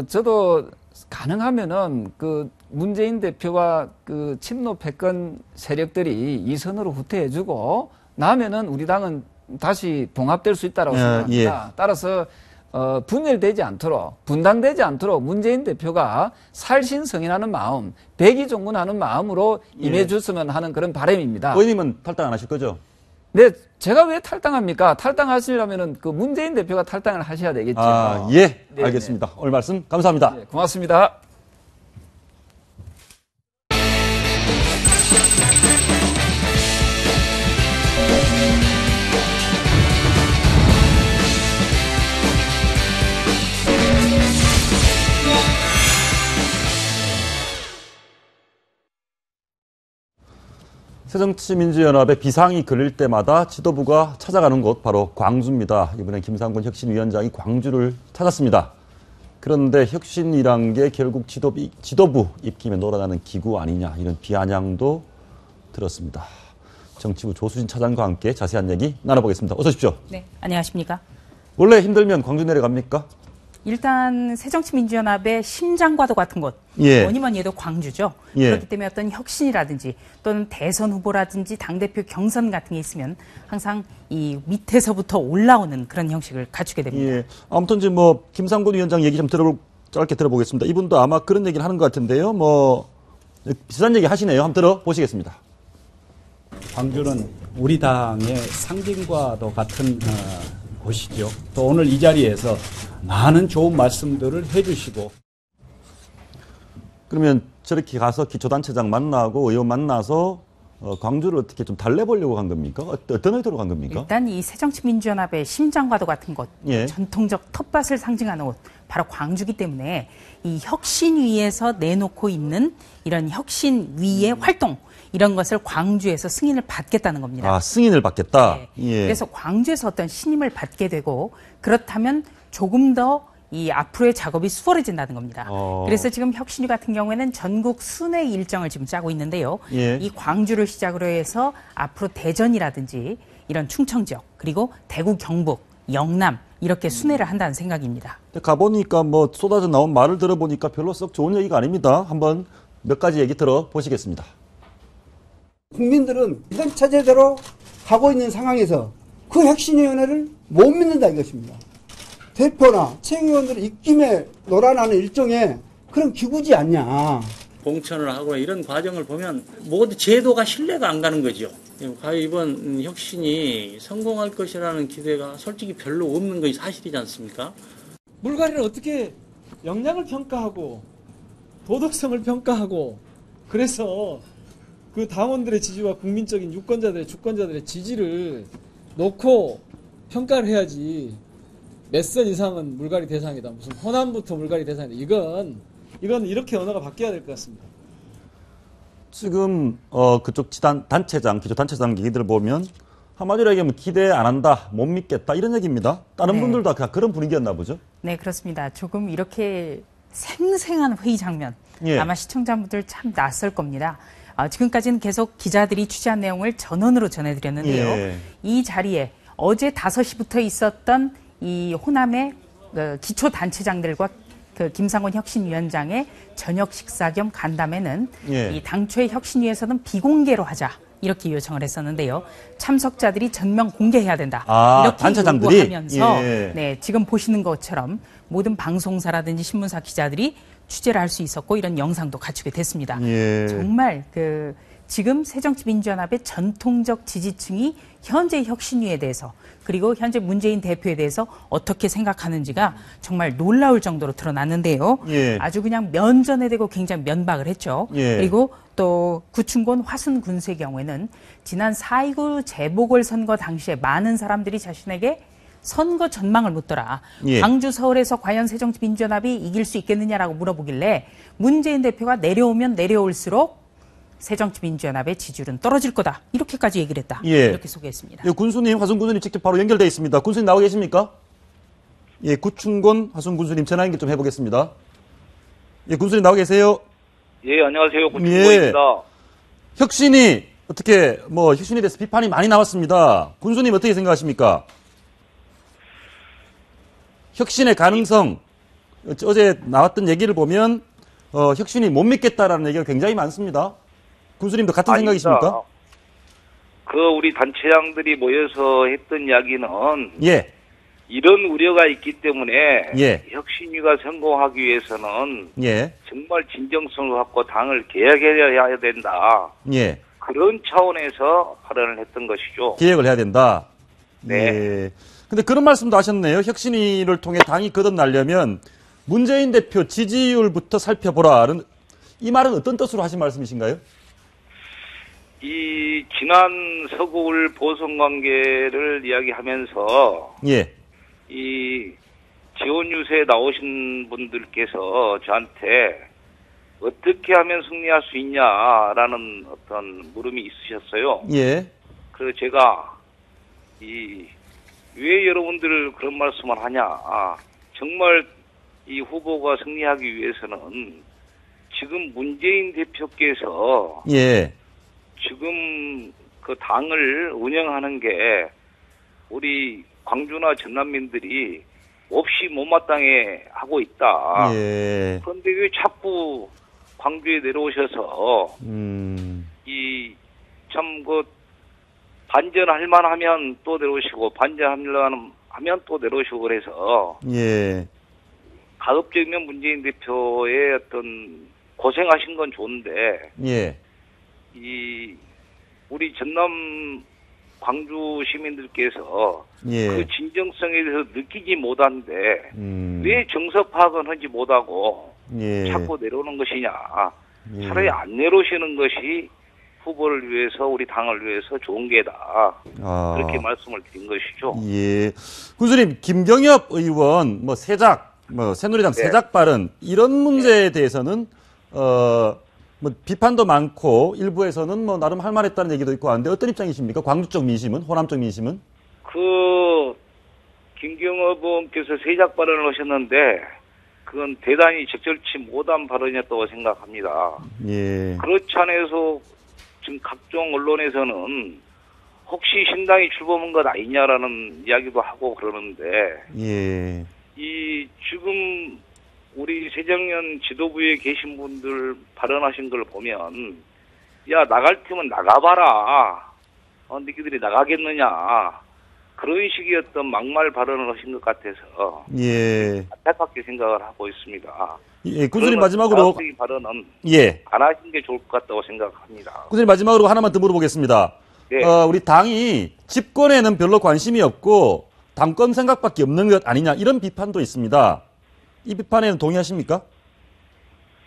저도 가능하면은 그 문재인 대표와 그 친노 패권 세력들이 이선으로 후퇴해주고 나면은 우리 당은 다시 봉합될 수 있다고 생각합니다. 따라서 분열되지 않도록 분당되지 않도록 문재인 대표가 살신성인하는 마음, 백의종군하는 마음으로 임해줬으면 하는 그런 바람입니다. 의원님은 탈당 안 하실 거죠? 네, 제가 왜 탈당합니까? 탈당하시려면은 그 문재인 대표가 탈당을 하셔야 되겠죠. 예, 네, 알겠습니다. 오늘 말씀 감사합니다. 네, 고맙습니다. 새정치민주연합의 비상이 걸릴 때마다 지도부가 찾아가는 곳 바로 광주입니다. 이번에 김상곤 혁신위원장이 광주를 찾았습니다. 그런데 혁신이란 게 결국 지도부 입김에 놀아나는 기구 아니냐 이런 비아냥도 들었습니다. 정치부 조수진 차장과 함께 자세한 얘기 나눠보겠습니다. 어서 오십시오. 네, 안녕하십니까. 원래 힘들면 광주 내려갑니까? 일단 새정치민주연합의 심장과도 같은 곳, 예. 뭐니뭐니 해도 광주죠. 예. 그렇기 때문에 어떤 혁신이라든지 또는 대선 후보라든지 당대표 경선 같은 게 있으면 항상 이 밑에서부터 올라오는 그런 형식을 갖추게 됩니다. 예. 아무튼 이제 김상곤 위원장 얘기 좀 짧게 들어보겠습니다. 이분도 아마 그런 얘기를 하는 것 같은데요. 비슷한 얘기 하시네요. 한번 들어보시겠습니다. 광주는 우리 당의 상징과도 같은 곳이죠. 또 오늘 이 자리에서 많은 좋은 말씀들을 해주시고. 그러면 저렇게 가서 기초단체장 만나고 의원 만나서 광주를 어떻게 좀 달래보려고 간 겁니까? 어떤 의도로 간 겁니까? 일단 이 새정치민주연합의 심장과도 같은 곳, 예. 전통적 텃밭을 상징하는 곳, 바로 광주기 때문에 이 혁신위에서 내놓고 있는 이런 혁신위의 활동, 이런 것을 광주에서 승인을 받겠다는 겁니다. 아, 승인을 받겠다? 네. 예. 그래서 광주에서 어떤 신임을 받게 되고 그렇다면 조금 더 이 앞으로의 작업이 수월해진다는 겁니다. 그래서 지금 혁신위 같은 경우에는 전국 순회 일정을 지금 짜고 있는데요. 예. 이 광주를 시작으로 해서 앞으로 대전이라든지 이런 충청 지역 그리고 대구, 경북, 영남 이렇게 순회를 한다는 생각입니다. 가보니까 쏟아져 나온 말을 들어보니까 별로 썩 좋은 얘기가 아닙니다. 한번 몇 가지 얘기 들어보시겠습니다. 국민들은 이런 체제대로 가고 있는 상황에서 그 혁신위원회를 못 믿는다 이것입니다. 대표나 최고위원들의 입김에 놀아나는 일종의 그런 기구지 않냐. 공천을 하고 이런 과정을 보면 모두 제도가 신뢰가 안 가는 거죠. 과연 이번 혁신이 성공할 것이라는 기대가 솔직히 별로 없는 것이 사실이지 않습니까? 물갈이를 어떻게 역량을 평가하고 도덕성을 평가하고 그래서 그 당원들의 지지와 국민적인 유권자들의 주권자들의 지지를 놓고 평가를 해야지. 몇 선 이상은 물갈이 대상이다. 무슨 호남부터 물갈이 대상이다. 이건 이렇게 언어가 바뀌어야 될 것 같습니다. 지금 그쪽 단체장, 기초단체장 얘기들을 보면 한마디로 얘기하면 기대 안 한다, 못 믿겠다 이런 얘기입니다. 다른 네. 분들도 그런 분위기였나 보죠? 네, 그렇습니다. 조금 이렇게 생생한 회의 장면 예. 아마 시청자분들 참 낯설 겁니다. 지금까지는 계속 기자들이 취재한 내용을 전원으로 전해드렸는데요. 예. 이 자리에 어제 5시부터 있었던 이 호남의 기초단체장들과 그 김상곤 혁신위원장의 저녁 식사 겸 간담회는 예. 이 당초의 혁신위에서는 비공개로 하자 이렇게 요청을 했었는데요. 참석자들이 전면 공개해야 된다. 이렇게 단체장들이? 요구하면서 예. 네, 지금 보시는 것처럼 모든 방송사라든지 신문사 기자들이 취재를 할 수 있었고 이런 영상도 갖추게 됐습니다. 예. 정말 지금 새정치민주연합의 전통적 지지층이 현재 혁신위에 대해서 그리고 현재 문재인 대표에 대해서 어떻게 생각하는지가 정말 놀라울 정도로 드러났는데요. 예. 아주 그냥 면전에 대고 굉장히 면박을 했죠. 예. 그리고 또 구춘곤 화순 군수의 경우에는 지난 4.29 재보궐선거 당시에 많은 사람들이 자신에게 선거 전망을 묻더라. 예. 광주, 서울에서 과연 새정치민주연합이 이길 수 있겠느냐라고 물어보길래 문재인 대표가 내려오면 내려올수록 새정치민주연합의 지지율은 떨어질 거다. 이렇게까지 얘기를 했다. 예. 이렇게 소개했습니다. 예, 군수님, 화순 군수님 직접 바로 연결되어 있습니다. 군수님 나오고 계십니까? 예, 구춘곤 화순 군수님 전화 연결 좀 해보겠습니다. 예, 군수님 나오고 계세요? 예, 안녕하세요. 구춘곤입니다. 예. 혁신이 어떻게 혁신에 대해서 비판이 많이 나왔습니다. 군수님 어떻게 생각하십니까? 혁신의 가능성, 어제 나왔던 얘기를 보면 혁신이 못 믿겠다라는 얘기가 굉장히 많습니다. 군수님도 같은 아닙니다. 생각이십니까? 우리 단체장들이 모여서 했던 이야기는 예. 이런 우려가 있기 때문에 예. 혁신위가 성공하기 위해서는 예. 정말 진정성을 갖고 당을 개혁해야 된다. 예. 그런 차원에서 발언을 했던 것이죠. 개혁을 해야 된다. 네. 예. 근데 그런 말씀도 하셨네요. 혁신위를 통해 당이 거듭나려면 문재인 대표 지지율부터 살펴보라. 이 말은 어떤 뜻으로 하신 말씀이신가요? 이 지난 서구울 보선 관계를 이야기하면서 예. 이 지원 유세에 나오신 분들께서 저한테 어떻게 하면 승리할 수 있냐라는 어떤 물음이 있으셨어요. 예. 그래서 제가 왜 여러분들 그런 말씀을 하냐. 정말 이 후보가 승리하기 위해서는 지금 문재인 대표께서 예. 지금 그 당을 운영하는 게 우리 광주나 전남민들이 몹시 못마땅해 하고 있다. 예. 그런데 왜 자꾸 광주에 내려오셔서 이 참 그 반전할 만하면 또 내려오시고 반전하면 또 내려오시고 그래서 예. 가급적이면 문재인 대표의 어떤 고생하신 건 좋은데 예. 이 우리 전남 광주 시민들께서 예. 그 진정성에 대해서 느끼지 못한데 왜 정서 파악은 하지 못하고 예. 자꾸 내려오는 것이냐. 예. 차라리 안 내려오시는 것이 후보를 위해서 우리 당을 위해서 좋은 게다. 그렇게 말씀을 드린 것이죠. 예. 군수님, 김경엽 의원 뭐 세작, 뭐 새누리당 네. 세작 발언 이런 문제에 대해서는 뭐 비판도 많고 일부에서는 뭐 나름 할 말했다는 얘기도 있고 하는데 어떤 입장이십니까? 광주 쪽 민심은, 호남 쪽 민심은? 김경엽 의원께서 세작 발언을 하셨는데 그건 대단히 적절치 못한 발언이었다고 생각합니다. 예. 그렇지 않아서 지금 각종 언론에서는 혹시 신당이 출범한 것 아니냐라는 이야기도 하고 그러는데 예. 이 지금 우리 새정년 지도부에 계신 분들 발언하신 걸 보면 야 나갈 테면 나가봐라. 너희들이 나가겠느냐. 그런 식의 어떤 막말 발언을 하신 것 같아서 예. 안타깝게 생각을 하고 있습니다. 예, 군수님 마지막으로 발언은 예. 안 하신 게 좋을 것 같다고 생각합니다. 군수님 마지막으로 하나만 더 물어보겠습니다. 네. 우리 당이 집권에는 별로 관심이 없고 당권 생각밖에 없는 것 아니냐 이런 비판도 있습니다. 이 비판에는 동의하십니까?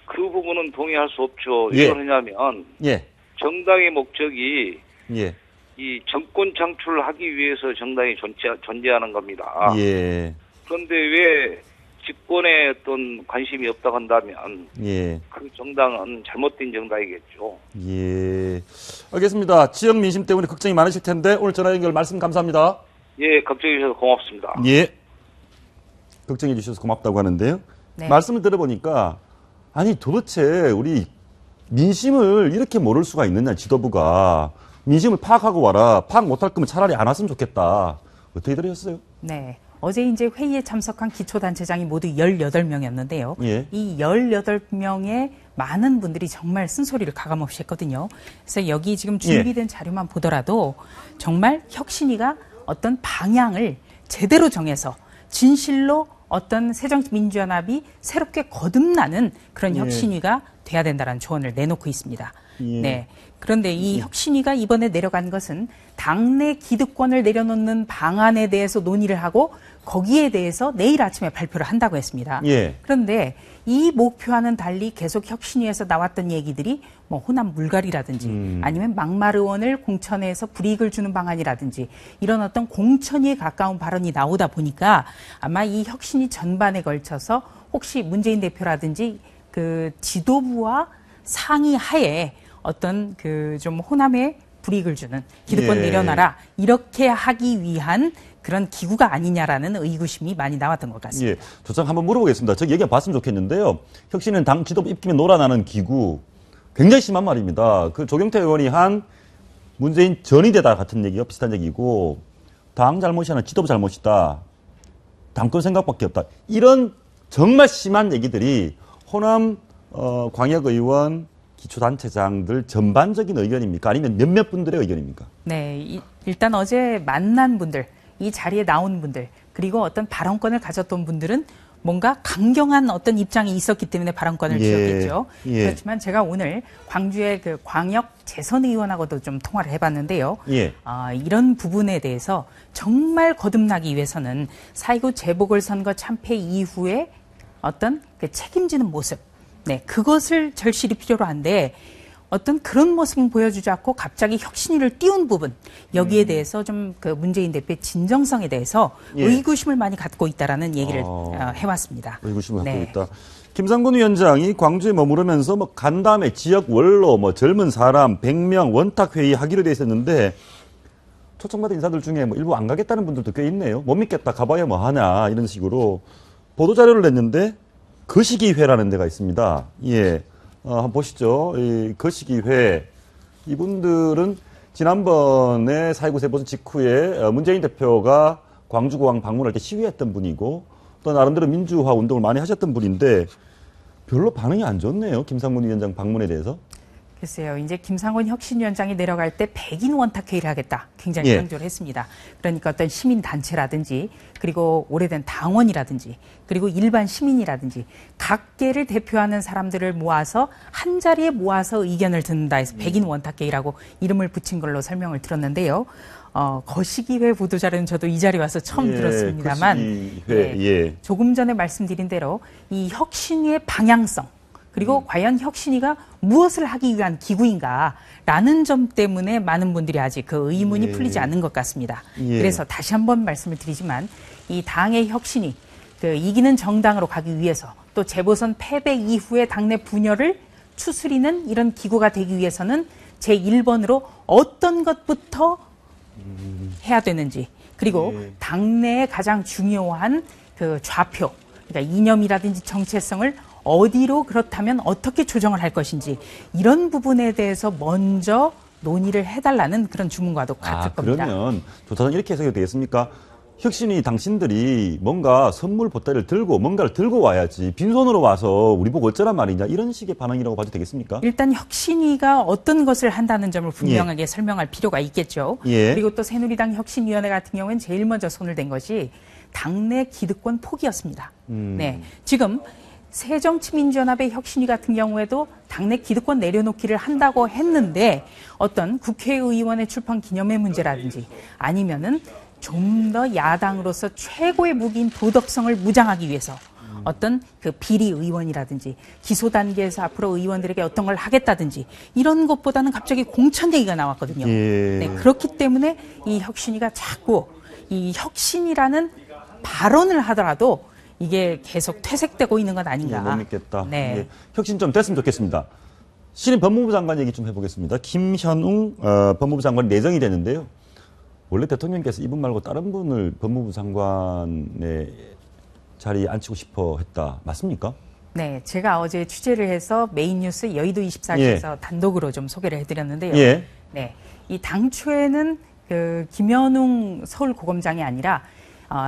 그 부분은 동의할 수 없죠. 예. 왜 그러냐면 예. 정당의 목적이 예. 이 정권 창출하기 위해서 정당이 존재하는 겁니다. 예. 그런데 왜 집권에 어떤 관심이 없다고 한다면 예. 그 정당은 잘못된 정당이겠죠. 예. 알겠습니다. 지역 민심 때문에 걱정이 많으실 텐데 오늘 전화 연결 말씀 감사합니다. 예, 걱정해 주셔서 고맙습니다. 예. 걱정해 주셔서 고맙다고 하는데요. 네. 말씀을 들어보니까 아니 도대체 우리 민심을 이렇게 모를 수가 있느냐 지도부가. 민심을 파악하고 와라. 파악 못할 거면 차라리 안 왔으면 좋겠다. 어떻게 들으셨어요? 네. 어제 이제 회의에 참석한 기초단체장이 모두 18명이었는데요. 예. 이 18명의 많은 분들이 정말 쓴소리를 가감없이 했거든요. 그래서 여기 지금 준비된 자료만 보더라도 정말 혁신위가 어떤 방향을 제대로 정해서 진실로 어떤 새정민주연합이 새롭게 거듭나는 그런 혁신위가 돼야 된다는 조언을 내놓고 있습니다. 예. 네. 그런데 이 혁신위가 이번에 내려간 것은 당내 기득권을 내려놓는 방안에 대해서 논의를 하고 거기에 대해서 내일 아침에 발표를 한다고 했습니다. 예. 그런데 이 목표와는 달리 계속 혁신위에서 나왔던 얘기들이 뭐 호남 물갈이라든지 아니면 막말 의원을 공천해서 불이익을 주는 방안이라든지 이런 어떤 공천위에 가까운 발언이 나오다 보니까 아마 이 혁신위 전반에 걸쳐서 혹시 문재인 대표라든지 그 지도부와 상의하에 어떤 그 좀 호남에 불이익을 주는 기득권 예. 내려놔라 이렇게 하기 위한 그런 기구가 아니냐라는 의구심이 많이 나왔던 것 같습니다. 예. 조장 한번 물어보겠습니다. 저기 얘기 봤으면 좋겠는데요. 혁신은 당 지도부 입김에 놀아나는 기구. 굉장히 심한 말입니다. 그 조경태 의원이 한 문재인 전이되다 같은 얘기요. 비슷한 얘기고 당 잘못이 아니라 지도부 잘못이다. 당권 생각밖에 없다. 이런 정말 심한 얘기들이 호남 광역의원 기초단체장들 전반적인 의견입니까? 아니면 몇몇 분들의 의견입니까? 네, 일단 어제 만난 분들, 이 자리에 나온 분들, 그리고 어떤 발언권을 가졌던 분들은 뭔가 강경한 어떤 입장이 있었기 때문에 발언권을 주었겠죠. 예. 그렇지만 제가 오늘 광주의 그 광역 재선 의원하고도 좀 통화를 해봤는데요. 예. 이런 부분에 대해서 정말 거듭나기 위해서는 4.29 재보궐선거 참패 이후에 어떤 그 책임지는 모습, 네, 그것을 절실히 필요로 한데 어떤 그런 모습은 보여주지 않고 갑자기 혁신위를 띄운 부분 여기에 대해서 좀 그 문재인 대표의 진정성에 대해서 예. 의구심을 많이 갖고 있다라는 얘기를 해왔습니다. 의구심을 네. 갖고 있다. 김상곤 위원장이 광주에 머무르면서 뭐 간담회, 지역 원로, 뭐 젊은 사람 100명 원탁 회의 하기로 돼 있었는데 초청받은 인사들 중에 뭐 일부 안 가겠다는 분들도 꽤 있네요. 못 믿겠다, 가봐야 뭐 하냐 이런 식으로 보도 자료를 냈는데 거시기회라는 데가 있습니다. 예, 한번 보시죠. 이 거시기회 이분들은 지난번에 4.19 세보선 직후에 문재인 대표가 광주공항 방문할 때 시위했던 분이고 또 나름대로 민주화 운동을 많이 하셨던 분인데 별로 반응이 안 좋네요. 김상곤 위원장 방문에 대해서. 글쎄요. 이제 김상곤 혁신위원장이 내려갈 때 백인 원탁회의를 하겠다. 굉장히 강조를 했습니다. 그러니까 어떤 시민단체라든지 그리고 오래된 당원이라든지 그리고 일반 시민이라든지 각계를 대표하는 사람들을 모아서 한 자리에 모아서 의견을 듣는다 해서 백인 원탁회의라고 이름을 붙인 걸로 설명을 들었는데요. 거시기회 보도자료는 저도 이 자리에 와서 처음 들었습니다만 조금 전에 말씀드린 대로 이 혁신위의 방향성 그리고 과연 혁신위가 무엇을 하기 위한 기구인가라는 점 때문에 많은 분들이 아직 그 의문이 풀리지 않는 것 같습니다. 그래서 다시 한번 말씀을 드리지만 이 당의 혁신이 그 이기는 정당으로 가기 위해서 또 재보선 패배 이후에 당내 분열을 추스리는 이런 기구가 되기 위해서는 제1번으로 어떤 것부터 해야 되는지 그리고 당내의 가장 중요한 그 좌표 그러니까 이념이라든지 정체성을 어디로 그렇다면 어떻게 조정을 할 것인지 이런 부분에 대해서 먼저 논의를 해달라는 그런 주문과도 같을 겁니다. 그러면 조사는 이렇게 해석이 되겠습니까? 혁신이 당신들이 뭔가 선물 보따리를 들고 뭔가를 들고 와야지 빈손으로 와서 우리 보고 어쩌란 말이냐 이런 식의 반응이라고 봐도 되겠습니까? 일단 혁신위가 어떤 것을 한다는 점을 분명하게 설명할 필요가 있겠죠. 그리고 또 새누리당 혁신위원회 같은 경우는 제일 먼저 손을 댄 것이 당내 기득권 포기였습니다. 네, 지금 새정치민주연합의 혁신위 같은 경우에도 당내 기득권 내려놓기를 한다고 했는데 어떤 국회의원의 출판 기념회 문제라든지 아니면은 좀 더 야당으로서 최고의 무기인 도덕성을 무장하기 위해서 어떤 그 비리 의원이라든지 기소 단계에서 앞으로 의원들에게 어떤 걸 하겠다든지 이런 것보다는 갑자기 공천 얘기가 나왔거든요. 네, 그렇기 때문에 이 혁신위가 자꾸 이 혁신이라는 발언을 하더라도 이게 계속 퇴색되고 있는 건 아닌가. 못 믿겠다. 네. 혁신 좀 됐으면 좋겠습니다. 신임 법무부 장관 얘기 좀 해보겠습니다. 김현웅 법무부 장관이 내정이 됐는데요. 원래 대통령께서 이분 말고 다른 분을 법무부 장관의 자리에 앉히고 싶어 했다. 맞습니까? 네, 제가 어제 취재를 해서 메인 뉴스 여의도 24시에서 단독으로 좀 소개를 해드렸는데요. 네, 이 당초에는 그 김현웅 서울고검장이 아니라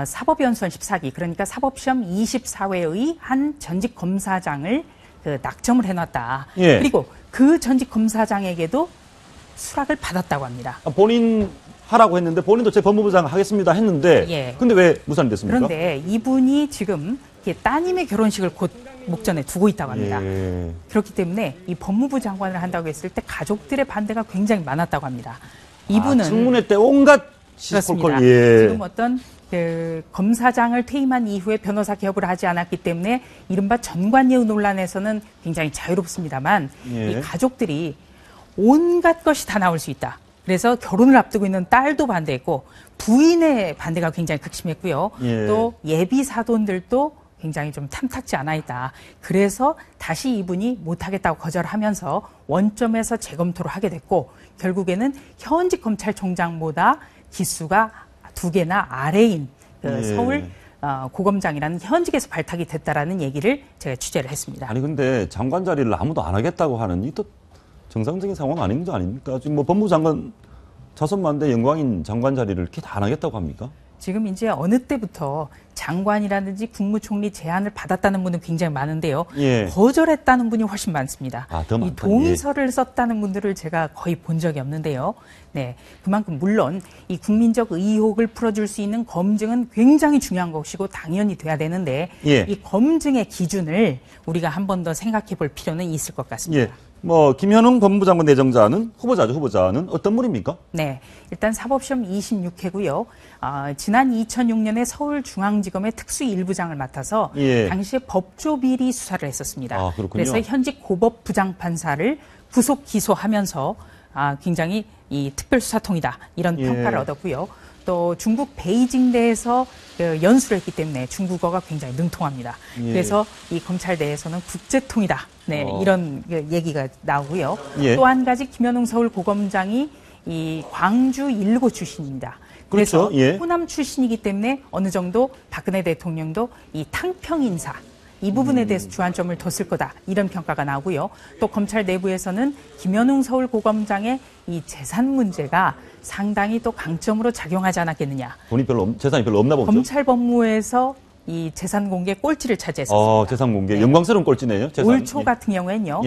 사법연수원 14기 그러니까 사법시험 24회의 한 전직 검사장을 그 낙점을 해놨다. 그리고 그 전직 검사장에게도 수락을 받았다고 합니다. 본인 하라고 했는데 본인도 제 법무부 장관 하겠습니다 했는데 근데 왜 무산이 됐습니까? 그런데 이분이 지금 따님의 결혼식을 곧 목전에 두고 있다고 합니다. 그렇기 때문에 이 법무부 장관을 한다고 했을 때 가족들의 반대가 굉장히 많았다고 합니다. 이분은 청문회 때 온갖 그렇습니다. 지금 어떤 그 검사장을 퇴임한 이후에 변호사 개업을 하지 않았기 때문에 이른바 전관예우 논란에서는 굉장히 자유롭습니다만 이 가족들이 온갖 것이 다 나올 수 있다. 그래서 결혼을 앞두고 있는 딸도 반대했고 부인의 반대가 굉장히 극심했고요. 또 예비 사돈들도 굉장히 좀 탐탁지 않아 있다. 그래서 다시 이분이 못하겠다고 거절하면서 원점에서 재검토를 하게 됐고 결국에는 현직 검찰총장보다 기수가 2개나 아래인 그 서울 고검장이라는 현직에서 발탁이 됐다라는 얘기를 제가 취재를 했습니다. 아니 근데 장관 자리를 아무도 안 하겠다고 하는 이 또 정상적인 상황 아닌 거 아닙니까? 지금 뭐 법무부 장관 자선만대 영광인 장관 자리를 이렇게 다 안 하겠다고 합니까? 지금 이제 어느 때부터 장관이라든지 국무총리 제안을 받았다는 분은 굉장히 많은데요. 거절했다는 분이 훨씬 많습니다. 이 동의서를 썼다는 분들을 제가 거의 본 적이 없는데요. 네, 그만큼 물론 이 국민적 의혹을 풀어줄 수 있는 검증은 굉장히 중요한 것이고 당연히 돼야 되는데 이 검증의 기준을 우리가 한 번 더 생각해 볼 필요는 있을 것 같습니다. 뭐 김현웅 법무부 장관 내정자는 후보자는 어떤 분입니까? 네, 일단 사법시험 26회고요. 지난 2006년에 서울중앙지검의 특수일부장을 맡아서 당시에 법조비리 수사를 했었습니다. 그래서 현직 고법부장판사를 구속 기소하면서 굉장히 이 특별수사통이다 이런 평가를 얻었고요. 또 중국 베이징대에서 연수를 했기 때문에 중국어가 굉장히 능통합니다. 그래서 이 검찰 내에서는 국제통이다. 네, 이런 얘기가 나오고요. 또 한 가지 김현웅 서울고검장이 이 광주 일고 출신입니다. 그래서 호남 출신이기 때문에 어느 정도 박근혜 대통령도 이 탕평 인사, 이 부분에 대해서 주안점을 뒀을 거다. 이런 평가가 나오고요. 또 검찰 내부에서는 김현웅 서울고검장의 이 재산 문제가 상당히 또 강점으로 작용하지 않았겠느냐. 재산이 별로 없나 보죠. 검찰 법무에서 이 재산 공개 꼴찌를 차지했었습니다. 재산 공개. 네. 영광스러운 꼴찌네요. 올 초 같은 경우에는요.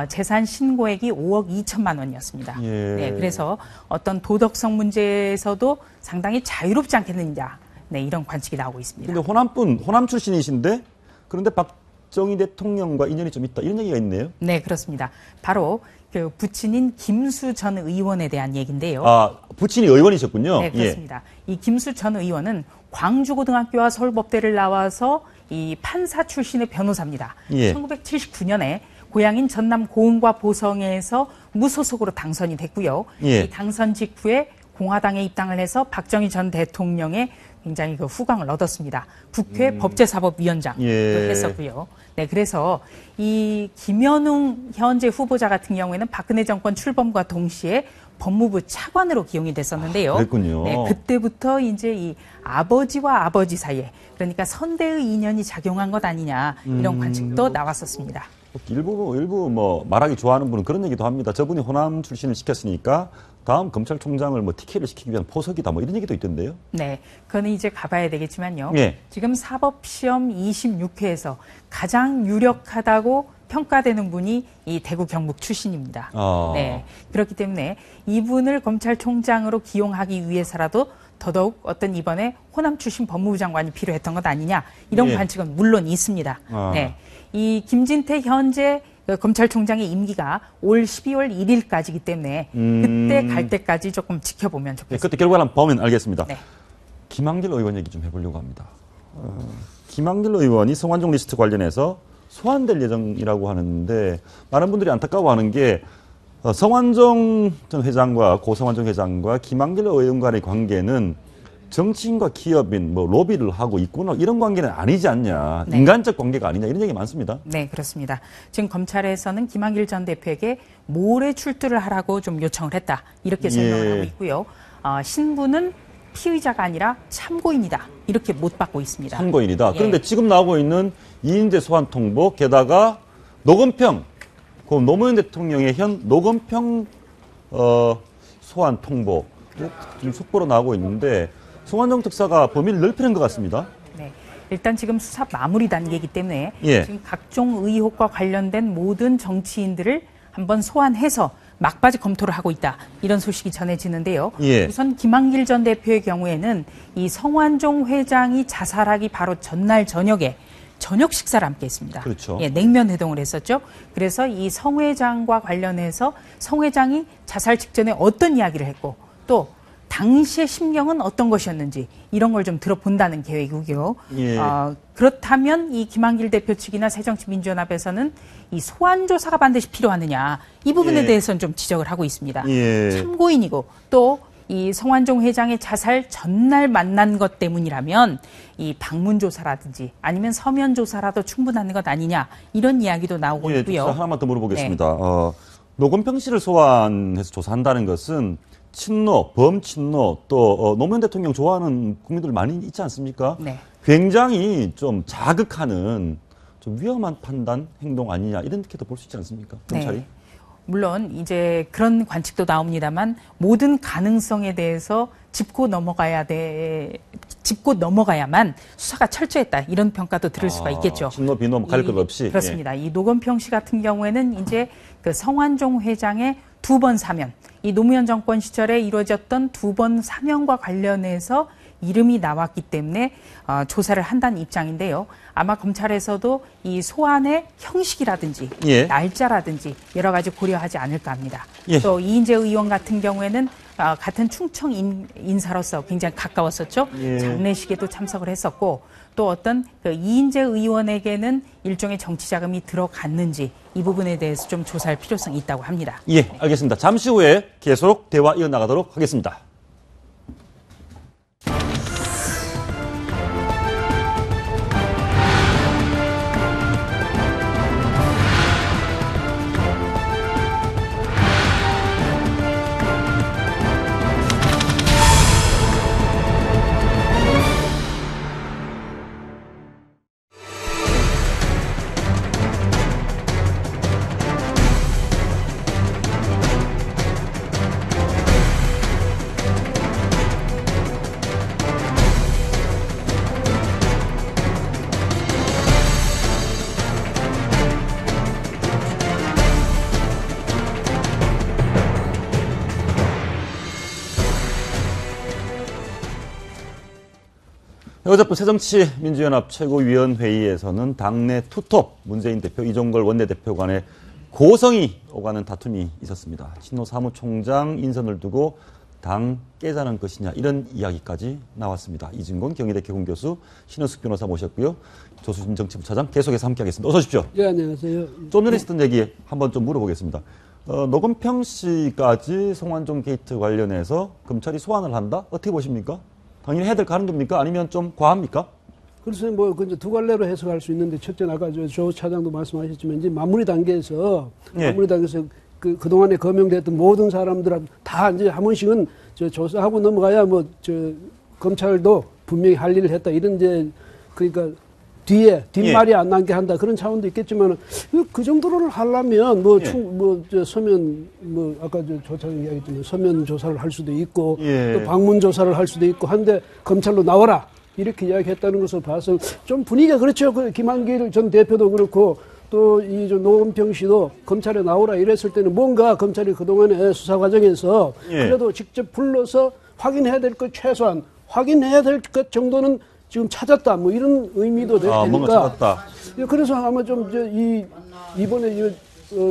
재산 신고액이 5억 2천만 원이었습니다. 네, 그래서 어떤 도덕성 문제에서도 상당히 자유롭지 않겠느냐. 네, 이런 관측이 나오고 있습니다. 근데 호남 출신이신데 그런데 박정희 대통령과 인연이 좀 있다. 이런 얘기가 있네요. 네, 그렇습니다. 바로 그 부친인 김수 전 의원에 대한 얘기인데요. 부친이 의원이셨군요. 네, 그렇습니다. 이 김수 전 의원은 광주고등학교와 서울법대를 나와서 이 판사 출신의 변호사입니다. 1979년에 고향인 전남 고흥과 보성에서 무소속으로 당선이 됐고요. 이 당선 직후에 공화당에 입당을 해서 박정희 전 대통령의 굉장히 그 후광을 얻었습니다. 국회 법제사법위원장도 했었고요. 네, 그래서 이 김현웅 현재 후보자 같은 경우에는 박근혜 정권 출범과 동시에 법무부 차관으로 기용이 됐었는데요. 그랬군요. 네, 그때부터 이제 이 아버지와 아버지 사이에 그러니까 선대의 인연이 작용한 것 아니냐 이런 관측도 나왔었습니다. 일부 뭐 말하기 좋아하는 분은 그런 얘기도 합니다. 저분이 호남 출신을 시켰으니까 다음 검찰총장을 뭐 TK를 시키기 위한 포석이다 뭐 이런 얘기도 있던데요. 네, 그거는 이제 가봐야 되겠지만요. 지금 사법시험 26회에서 가장 유력하다고 평가되는 분이 이 대구 경북 출신입니다. 네, 그렇기 때문에 이분을 검찰총장으로 기용하기 위해서라도 더더욱 어떤 이번에 호남 출신 법무부 장관이 필요했던 것 아니냐 이런 관측은 물론 있습니다. 네, 이 김진태 현재 검찰총장의 임기가 올 12월 1일까지이기 때문에 그때 갈 때까지 조금 지켜보면 좋겠습니다. 그때 결과를 한번 보면 알겠습니다. 네. 김한길 의원 얘기 좀 해보려고 합니다. 김한길 의원이 성완종 리스트 관련해서 소환될 예정이라고 하는데 많은 분들이 안타까워하는 게 성완종 전 회장과 고성완종 회장과 김한길 의원 간의 관계는 정치인과 기업인 뭐 로비를 하고 있구나 이런 관계는 아니지 않냐. 네. 인간적 관계가 아니냐 이런 얘기 많습니다. 네, 그렇습니다. 지금 검찰에서는 김한길 전 대표에게 모레 출두를 하라고 좀 요청을 했다. 이렇게 설명을 하고 있고요. 신부는 피의자가 아니라 참고인이다. 이렇게 못 받고 있습니다. 참고인이다. 그런데 지금 나오고 있는 이인재 소환 통보 게다가 노건평 노무현 대통령의 현 노건평 소환 통보 지금 속보로 나오고 있는데 송환정 특사가 범위를 넓히는 것 같습니다. 네, 일단 지금 수사 마무리 단계이기 때문에 지금 각종 의혹과 관련된 모든 정치인들을 한번 소환해서 막바지 검토를 하고 있다. 이런 소식이 전해지는데요. 우선 김한길 전 대표의 경우에는 이 성완종 회장이 자살하기 바로 전날 저녁에 저녁 식사를 함께 했습니다. 그렇죠. 냉면 회동을 했었죠. 그래서 이 성 회장과 관련해서 성 회장이 자살 직전에 어떤 이야기를 했고 또 당시의 심경은 어떤 것이었는지 이런 걸 좀 들어본다는 계획이고요. 그렇다면 이 김한길 대표 측이나 새정치민주연합에서는 이 소환 조사가 반드시 필요하느냐 이 부분에 대해서는 좀 지적을 하고 있습니다. 참고인이고 또 이 성완종 회장의 자살 전날 만난 것 때문이라면 이 방문 조사라든지 아니면 서면 조사라도 충분한 것 아니냐 이런 이야기도 나오고 있고요. 하나만 더 물어보겠습니다. 노건평 씨를 소환해서 조사한다는 것은 친노, 범친노 또 노무현 대통령 좋아하는 국민들 많이 있지 않습니까? 네. 굉장히 좀 자극하는 좀 위험한 판단, 행동 아니냐 이렇게도 볼 수 있지 않습니까? 검찰이? 네. 물론 이제 그런 관측도 나옵니다만 모든 가능성에 대해서 짚고 넘어가야만 수사가 철저했다 이런 평가도 들을 수가 있겠죠. 친노 비노 가릴 것 없이. 그렇습니다. 이 노건평 씨 같은 경우에는 이제 그 성완종 회장의 2번 사면, 이 노무현 정권 시절에 이루어졌던 2번 사면과 관련해서 이름이 나왔기 때문에 조사를 한다는 입장인데요. 아마 검찰에서도 이 소환의 형식이라든지 날짜라든지 여러 가지 고려하지 않을까 합니다. 또 이인재 의원 같은 경우에는 같은 충청 인사로서 굉장히 가까웠었죠. 장례식에도 참석을 했었고 또 어떤 그 이인재 의원에게는 일종의 정치 자금이 들어갔는지 이 부분에 대해서 좀 조사할 필요성이 있다고 합니다. 알겠습니다. 잠시 후에 계속 대화 이어나가도록 하겠습니다. 어젯밤 새정치민주연합 최고위원회의에서는 당내 투톱 문재인 대표, 이종걸 원내대표 간의 고성이 오가는 다툼이 있었습니다. 신호 사무총장 인선을 두고 당 깨자는 것이냐 이런 이야기까지 나왔습니다. 이진곤 경희대 개공교수, 신은숙 변호사 모셨고요. 조수진 정치부차장 계속해서 함께하겠습니다. 어서 오십시오. 네, 안녕하세요. 좀 전에 있었던 얘기 한번 좀 물어보겠습니다. 노건평 씨까지 송환종 게이트 관련해서 검찰이 소환을 한다? 어떻게 보십니까? 당연히 해야 될 거 하는 겁니까? 아니면 좀 과합니까? 글쎄, 이제 두 갈래로 해석할 수 있는데, 첫째는 아까 조 차장도 말씀하셨지만, 이제 마무리 단계에서 그동안에 거명됐던 모든 사람들한테 다 이제 한 번씩은 조사하고 넘어가야 검찰도 분명히 할 일을 했다. 이런 이제, 그러니까 뒷말이 안 남게 한다. 그런 차원도 있겠지만, 그 정도를 하려면, 서면, 아까 조 차장 이야기했지만, 서면 조사를 할 수도 있고, 또 방문 조사를 할 수도 있고, 한데, 검찰로 나와라. 이렇게 이야기했다는 것을 봐서, 좀 분위기가 그렇죠. 김한길 전 대표도 그렇고, 또 노건평 씨도 검찰에 나오라 이랬을 때는 뭔가 검찰이 그동안의 수사 과정에서 그래도 직접 불러서 확인해야 될 것 최소한 확인해야 될 것 정도는 지금 찾았다. 이런 의미도 될 테니까. 뭔가 찾았다. 그래서 아마 이번에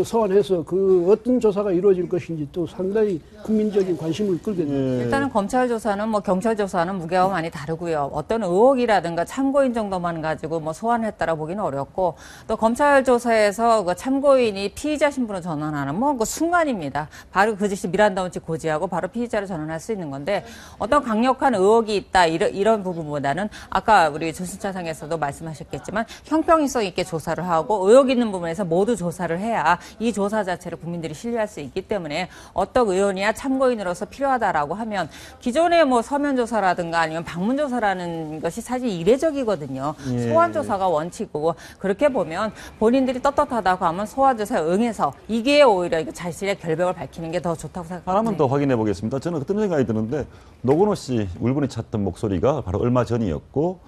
소환해서 어떤 조사가 이루어질 것인지 또 상당히 국민적인 관심을 끌게 됩니다. 일단은 검찰 조사는 경찰 조사는 무게와 많이 다르고요. 어떤 의혹이라든가 참고인 정도만 가지고 소환했다라 보기는 어렵고, 또 검찰 조사에서 참고인이 피의자 신분으로 전환하는 그 순간입니다. 바로 그 즉시 미란다 원칙 고지하고 바로 피의자로 전환할 수 있는 건데, 어떤 강력한 의혹이 있다 이런 부분보다는 아까 우리 조수차장에서도 말씀하셨겠지만 형평성 있게 조사를 하고 의혹 있는 부분에서 모두 조사를 해야 이 조사 자체를 국민들이 신뢰할 수 있기 때문에 어떤 의원이야 참고인으로서 필요하다라고 하면 기존의 서면 조사라든가 아니면 방문 조사라는 것이 사실 이례적이거든요. 소환 조사가 원칙이고, 그렇게 보면 본인들이 떳떳하다고 하면 소환 조사에 응해서 이게 오히려 자신의 결백을 밝히는 게 더 좋다고 생각합니다. 하나만 더 확인해 보겠습니다. 저는 어떤 생각이 드는데, 노건호 씨 울분이 찼던 목소리가 바로 얼마 전이었고,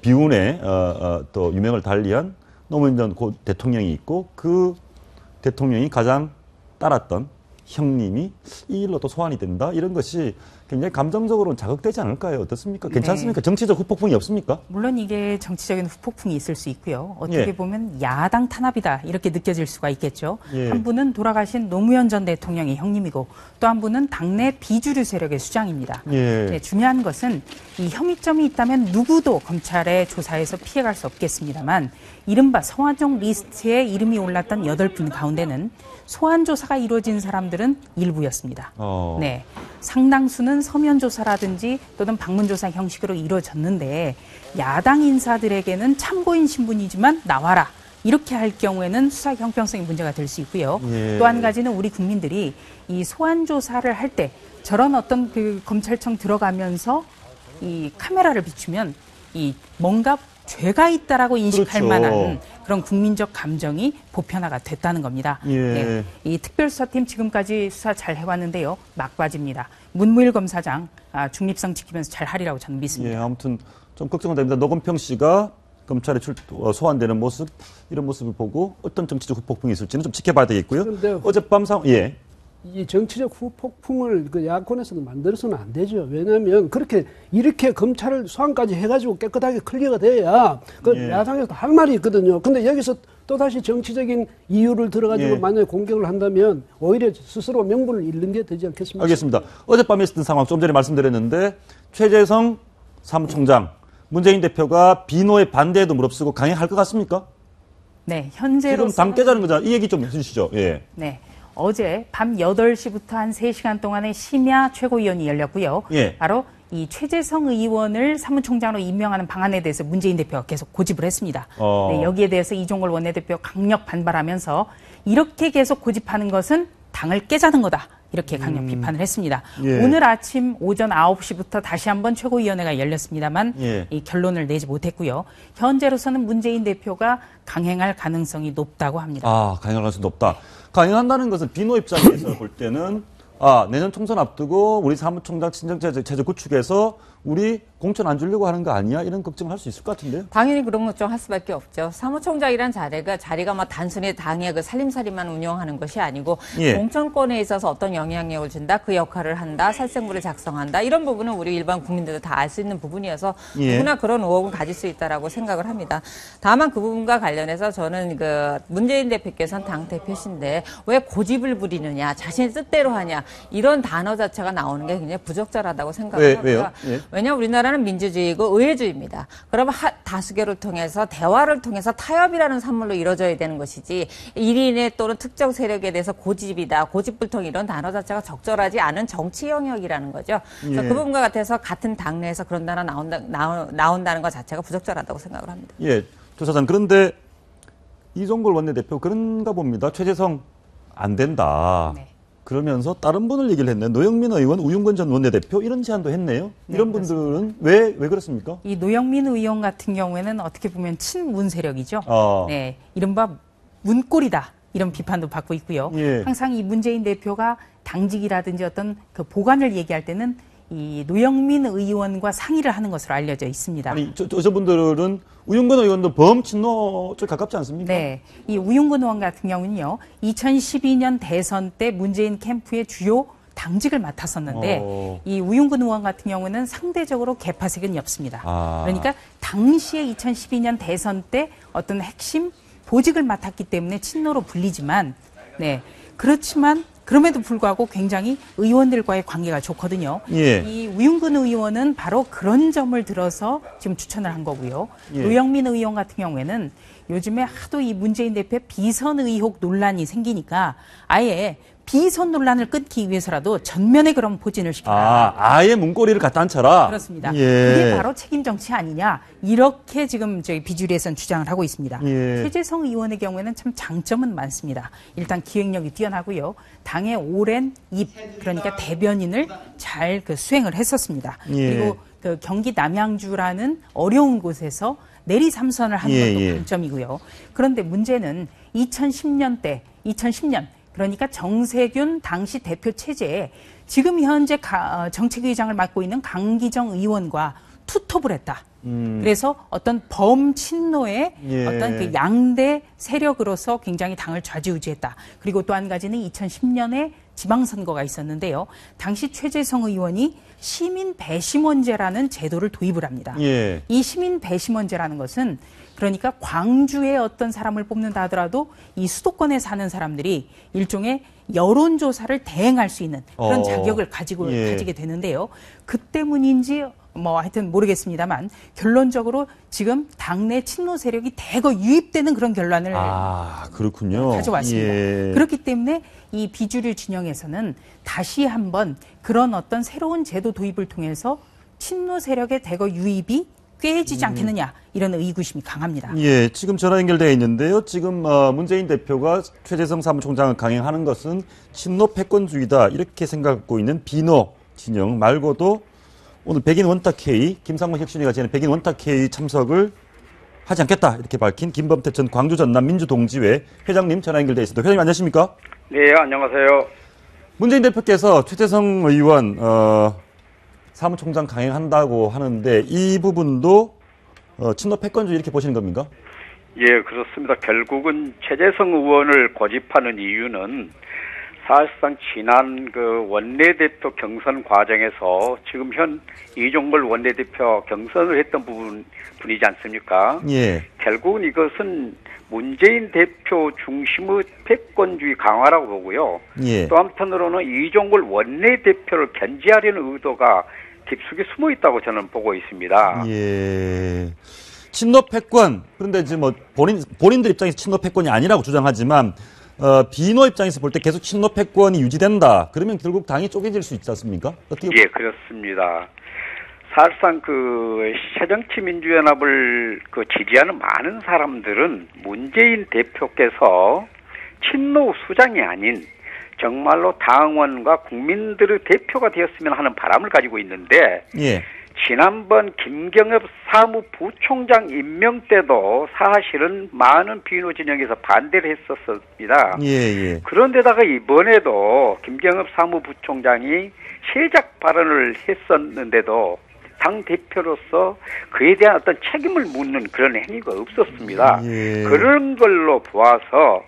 비운의 또 유명을 달리한 노무현 전 대통령이 있고, 그 대통령이 가장 따랐던 형님이 이 일로 또 소환이 된다? 이런 것이 굉장히 감정적으로는 자극되지 않을까요? 어떻습니까? 괜찮습니까? 정치적 후폭풍이 없습니까? 물론 이게 정치적인 후폭풍이 있을 수 있고요. 어떻게 보면 야당 탄압이다 이렇게 느껴질 수가 있겠죠. 한 분은 돌아가신 노무현 전 대통령의 형님이고, 또 한 분은 당내 비주류 세력의 수장입니다. 중요한 것은 이 혐의점이 있다면 누구도 검찰의 조사에서 피해갈 수 없겠습니다만, 이른바 성완종 리스트에 이름이 올랐던 8분 가운데는 소환 조사가 이루어진 사람들은 일부였습니다. 상당수는 서면 조사라든지 또는 방문 조사 형식으로 이루어졌는데, 야당 인사들에게는 참고인 신분이지만 나와라 이렇게 할 경우에는 수사 형평성이 문제가 될 수 있고요. 또 한 가지는 우리 국민들이 이 소환 조사를 할 때 저런 어떤 검찰청 들어가면서 이 카메라를 비추면 뭔가 죄가 있다라고 인식할 만한 그런 국민적 감정이 보편화가 됐다는 겁니다. 이 특별수사팀 지금까지 수사 잘 해왔는데요. 막바지입니다. 문무일 검사장 중립성 지키면서 잘 하리라고 저는 믿습니다. 아무튼 좀 걱정은 됩니다. 노건평 씨가 검찰에 소환되는 모습, 이런 모습을 보고 어떤 정치적 후폭풍이 있을지는 좀 지켜봐야 되겠고요. 어젯밤 이 정치적 후폭풍을 야권에서도 만들어서는 안 되죠. 왜냐하면 이렇게 검찰을 소환까지 해가지고 깨끗하게 클리어가 돼야 야당에서 할 말이 있거든요. 근데 여기서 또다시 정치적인 이유를 들어가지고 만약에 공격을 한다면 오히려 스스로 명분을 잃는 게 되지 않겠습니까? 알겠습니다. 어젯밤에 있었던 상황 좀 전에 말씀드렸는데, 최재성 사무총장, 문재인 대표가 비노의 반대에도 무릅쓰고 강행할 것 같습니까? 네, 현재로서 지금 당 깨자는 거잖아요. 이 얘기 좀 해주시죠. 네. 어제 밤 8시부터 한 3시간 동안의 심야 최고위원이 열렸고요. 바로 이 최재성 의원을 사무총장으로 임명하는 방안에 대해서 문재인 대표가 계속 고집을 했습니다. 여기에 대해서 이종걸 원내대표 강력 반발하면서 이렇게 계속 고집하는 것은 당을 깨자는 거다. 이렇게 강력 비판을 했습니다. 오늘 아침 오전 9시부터 다시 한번 최고위원회가 열렸습니다만 이 결론을 내지 못했고요. 현재로서는 문재인 대표가 강행할 가능성이 높다고 합니다. 강행할 가능성이 높다. 강행한다는 것은 비노 입장에서 볼 때는 내년 총선 앞두고 우리 사무총장 친정체제 구축해서 우리 공천 안 주려고 하는 거 아니야? 이런 걱정을 할 수 있을 것 같은데요. 당연히 그런 걱정할 수밖에 없죠. 사무총장이란 자리가 뭐 단순히 당의 그 살림살이만 운영하는 것이 아니고 예. 공천권에 있어서 어떤 영향력을 준다, 그 역할을 한다, 살생부를 작성한다 이런 부분은 우리 일반 국민들도 다 알 수 있는 부분이어서 예. 누구나 그런 의혹은 가질 수 있다라고 생각을 합니다. 다만 그 부분과 관련해서 저는 그 문재인 대표께서는 당 대표신데 왜 고집을 부리느냐, 자신의 뜻대로 하냐 이런 단어 자체가 나오는 게 굉장히 부적절하다고 생각을 하고요. 왜요? 예. 왜냐하면 우리나라는 민주주의고 의회주의입니다. 그러면 다수결을 통해서 대화를 통해서 타협이라는 산물로 이루어져야 되는 것이지 1인의 또는 특정 세력에 대해서 고집이다, 고집불통 이런 단어 자체가 적절하지 않은 정치 영역이라는 거죠. 그래서 예. 그 부분과 같아서 같은 당내에서 그런 단어 나온다는 것 자체가 부적절하다고 생각을 합니다. 예, 조사장. 그런데 이종걸 원내대표 그런가 봅니다. 최재성 안 된다. 네. 그러면서 다른 분을 얘기를 했네요. 노영민 의원, 우윤건 전 원내대표 이런 제안도 했네요. 이런 분들은 왜 그렇습니까? 이 노영민 의원 같은 경우에는 어떻게 보면 친문 세력이죠. 네, 이른바 문골이다 이런 비판도 받고 있고요. 예. 항상 이 문재인 대표가 당직이라든지 어떤 그 보관을 얘기할 때는 이 노영민 의원과 상의를 하는 것으로 알려져 있습니다. 아니 저분들은 우윤건 의원도 범친노 쪽 가깝지 않습니까? 네, 이 우윤건 의원 같은 경우는요, 2012년 대선 때 문재인 캠프의 주요 당직을 맡았었는데 이 우윤근 의원 같은 경우는 상대적으로 개파색은 없습니다. 그러니까 당시에 2012년 대선 때 어떤 핵심 보직을 맡았기 때문에 친노로 불리지만, 네, 그렇지만 그럼에도 불구하고 굉장히 의원들과의 관계가 좋거든요. 예. 이 우윤근 의원은 바로 그런 점을 들어서 지금 추천을 한 거고요. 예. 노영민 의원 같은 경우에는 요즘에 하도 이 문재인 대표의 비선 의혹 논란이 생기니까 아예 비선 논란을 끊기 위해서라도 전면에 그런 포진을 시켜라. 아예 문고리를 갖다 앉혀라. 그렇습니다. 예. 그게 바로 책임 정치 아니냐, 이렇게 지금 저희 비주류에서는 주장을 하고 있습니다. 예. 최재성 의원의 경우에는 참 장점은 많습니다. 일단 기획력이 뛰어나고요. 당의 오랜 입, 그러니까 대변인을 잘 수행을 했었습니다. 예. 그리고 그 경기 남양주라는 어려운 곳에서 내리 삼선을 하는 것도 강점이고요. 그런데 문제는 2010년 그러니까 정세균 당시 대표 체제에 지금 현재 정책위의장을 맡고 있는 강기정 의원과 투톱을 했다. 그래서 어떤 범친노의 어떤 그 양대 세력으로서 굉장히 당을 좌지우지했다. 그리고 또 한 가지는 2010년에 지방선거가 있었는데요. 당시 최재성 의원이 시민 배심원제라는 제도를 도입을 합니다. 예. 이 시민 배심원제라는 것은 그러니까 광주에 어떤 사람을 뽑는다 하더라도 이 수도권에 사는 사람들이 일종의 여론조사를 대행할 수 있는 그런 자격을 가지게 되는데요. 그 때문인지 뭐 하여튼 모르겠습니다만 결론적으로 지금 당내 친노 세력이 대거 유입되는 그런 결론을 그렇군요. 가져왔습니다. 예. 그렇기 때문에 이 비주류 진영에서는 다시 한번 그런 어떤 새로운 제도 도입을 통해서 친노 세력의 대거 유입이 꾀해지지 않겠느냐, 이런 의구심이 강합니다. 예, 지금 전화 연결되어 있는데요. 지금 문재인 대표가 최재성 사무총장을 강행하는 것은 친노 패권주의다 이렇게 생각하고 있는 비노 진영 말고도 오늘 백인 원탁회의, 김상문 혁신위가 지낸 백인 원탁회의 참석을 하지 않겠다 이렇게 밝힌 김범태 전 광주 전남 민주동지회 회장님 전화 연결되어 있습니다. 회장님 안녕하십니까? 네, 안녕하세요. 문재인 대표께서 최재성 의원 사무총장 강행한다고 하는데 이 부분도 친노 패권주의 이렇게 보시는 겁니까? 예, 그렇습니다. 결국은 최재성 의원을 고집하는 이유는 사실상 지난 그 원내대표 경선 과정에서 지금 현 이종걸 원내대표 경선을 했던 분이지 않습니까? 예. 결국은 이것은 문재인 대표 중심의 패권주의 강화라고 보고요. 예. 또 한편으로는 이종걸 원내대표를 견제하려는 의도가 깊숙이 숨어 있다고 저는 보고 있습니다. 예. 친노 패권. 그런데 이제 뭐 본인들 입장에서 친노 패권이 아니라고 주장하지만 비노 입장에서 볼 때 계속 친노 패권이 유지된다. 그러면 결국 당이 쪼개질 수 있지 않습니까? 어떻게? 예, 그렇습니다. 사실상 그 새정치민주연합을 지지하는 많은 사람들은 문재인 대표께서 친노 수장이 아닌 정말로 당원과 국민들의 대표가 되었으면 하는 바람을 가지고 있는데, 예. 지난번 김경엽 사무부총장 임명 때도 사실은 많은 비노 진영에서 반대를 했었습니다. 예. 그런데다가 이번에도 김경엽 사무부총장이 세작 발언을 했었는데도 당 대표로서 그에 대한 어떤 책임을 묻는 그런 행위가 없었습니다. 예. 그런 걸로 보아서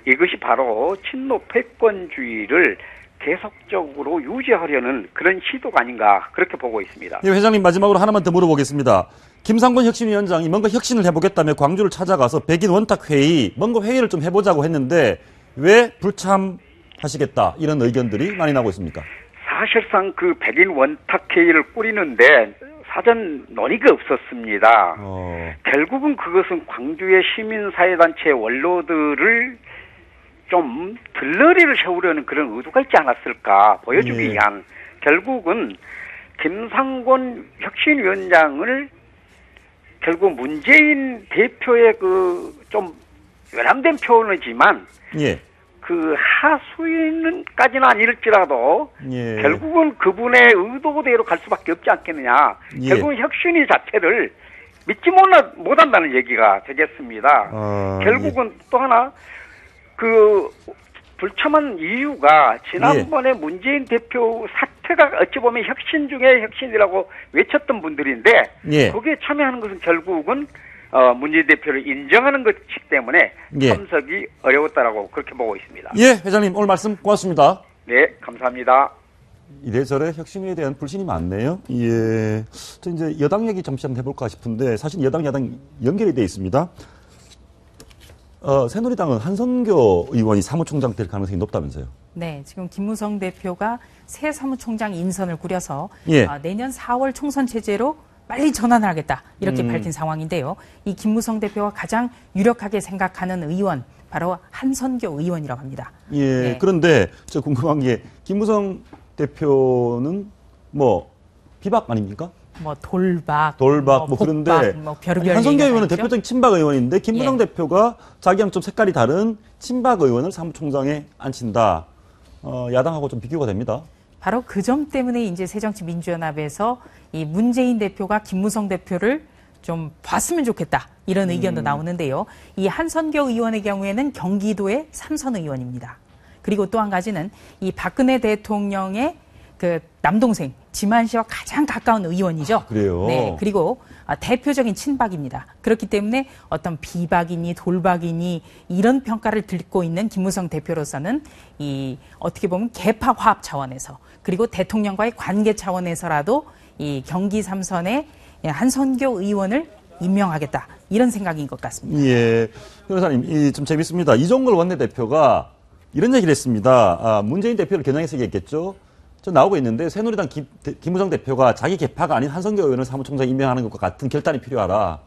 이것이 바로 친노 패권주의를 계속적으로 유지하려는 그런 시도가 아닌가 그렇게 보고 있습니다. 예, 회장님 마지막으로 하나만 더 물어보겠습니다. 김상곤 혁신위원장이 뭔가 혁신을 해보겠다며 광주를 찾아가서 백인 원탁 회의, 뭔가 회의를 좀 해보자고 했는데 왜 불참하시겠다 이런 의견들이 많이 나오고 있습니까? 사실상 그 백인 원탁 회의를 꾸리는데 사전 논의가 없었습니다. 결국은 그것은 광주의 시민사회단체 원로들을 좀 들러리를 세우려는 그런 의도가 있지 않았을까 보여주기 위한 결국은 김상곤 혁신위원장을 결국 문재인 대표의 그 좀 외람된 표현이지만 그 하수인까지는 아닐지라도 결국은 그분의 의도대로 갈 수밖에 없지 않겠느냐. 결국은 혁신위 자체를 믿지 못한다는 얘기가 되겠습니다. 결국은 또 하나 그 불참한 이유가 지난번에 문재인 대표 사퇴가 어찌 보면 혁신 중에 혁신이라고 외쳤던 분들인데 거기에 참여하는 것은 결국은 문재인 대표를 인정하는 것이기 때문에 참석이 어려웠다라고 그렇게 보고 있습니다. 예, 회장님 오늘 말씀 고맙습니다. 네, 감사합니다. 이래저래 혁신위에 대한 불신이 많네요. 예, 저 이제 여당 얘기 잠시 한번 해볼까 싶은데 사실 여당 야당 연결이 돼 있습니다. 새누리당은 한선교 의원이 사무총장 될 가능성이 높다면서요? 네, 지금 김무성 대표가 새 사무총장 인선을 꾸려서 예. 내년 4월 총선 체제로 빨리 전환을 하겠다 이렇게 밝힌 상황인데요. 이 김무성 대표가 가장 유력하게 생각하는 의원 바로 한선교 의원이라고 합니다. 예. 네. 그런데 저 궁금한 게 김무성 대표는 뭐 비박 아닙니까? 뭐 돌박, 뭐 그런데 뭐 별의별 한선교 의원은 있죠? 대표적인 친박 의원인데 김무성 대표가 자기랑 좀 색깔이 다른 친박 의원을 사무총장에 앉힌다. 야당하고 좀 비교가 됩니다. 바로 그 점 때문에 이제 새정치민주연합에서 이 문재인 대표가 김무성 대표를 좀 봤으면 좋겠다 이런 의견도 나오는데요. 이 한선교 의원의 경우에는 경기도의 삼선 의원입니다. 그리고 또 한 가지는 이 박근혜 대통령의 그 남동생 지만 씨와 가장 가까운 의원이죠. 그래요. 네. 그리고 대표적인 친박입니다. 그렇기 때문에 어떤 비박이니 돌박이니 이런 평가를 듣고 있는 김무성 대표로서는 이 어떻게 보면 계파 화합 차원에서 그리고 대통령과의 관계 차원에서라도 이 경기 삼선에 한선교 의원을 임명하겠다 이런 생각인 것 같습니다. 예, 변호사님, 좀 재밌습니다. 이종걸 원내대표가 이런 얘기를 했습니다. 문재인 대표를 겨냥해서 얘기했겠죠. 저 나오고 있는데 새누리당 김무성 대표가 자기 계파가 아닌 한선교 의원을 사무총장 임명하는 것과 같은 결단이 필요하다.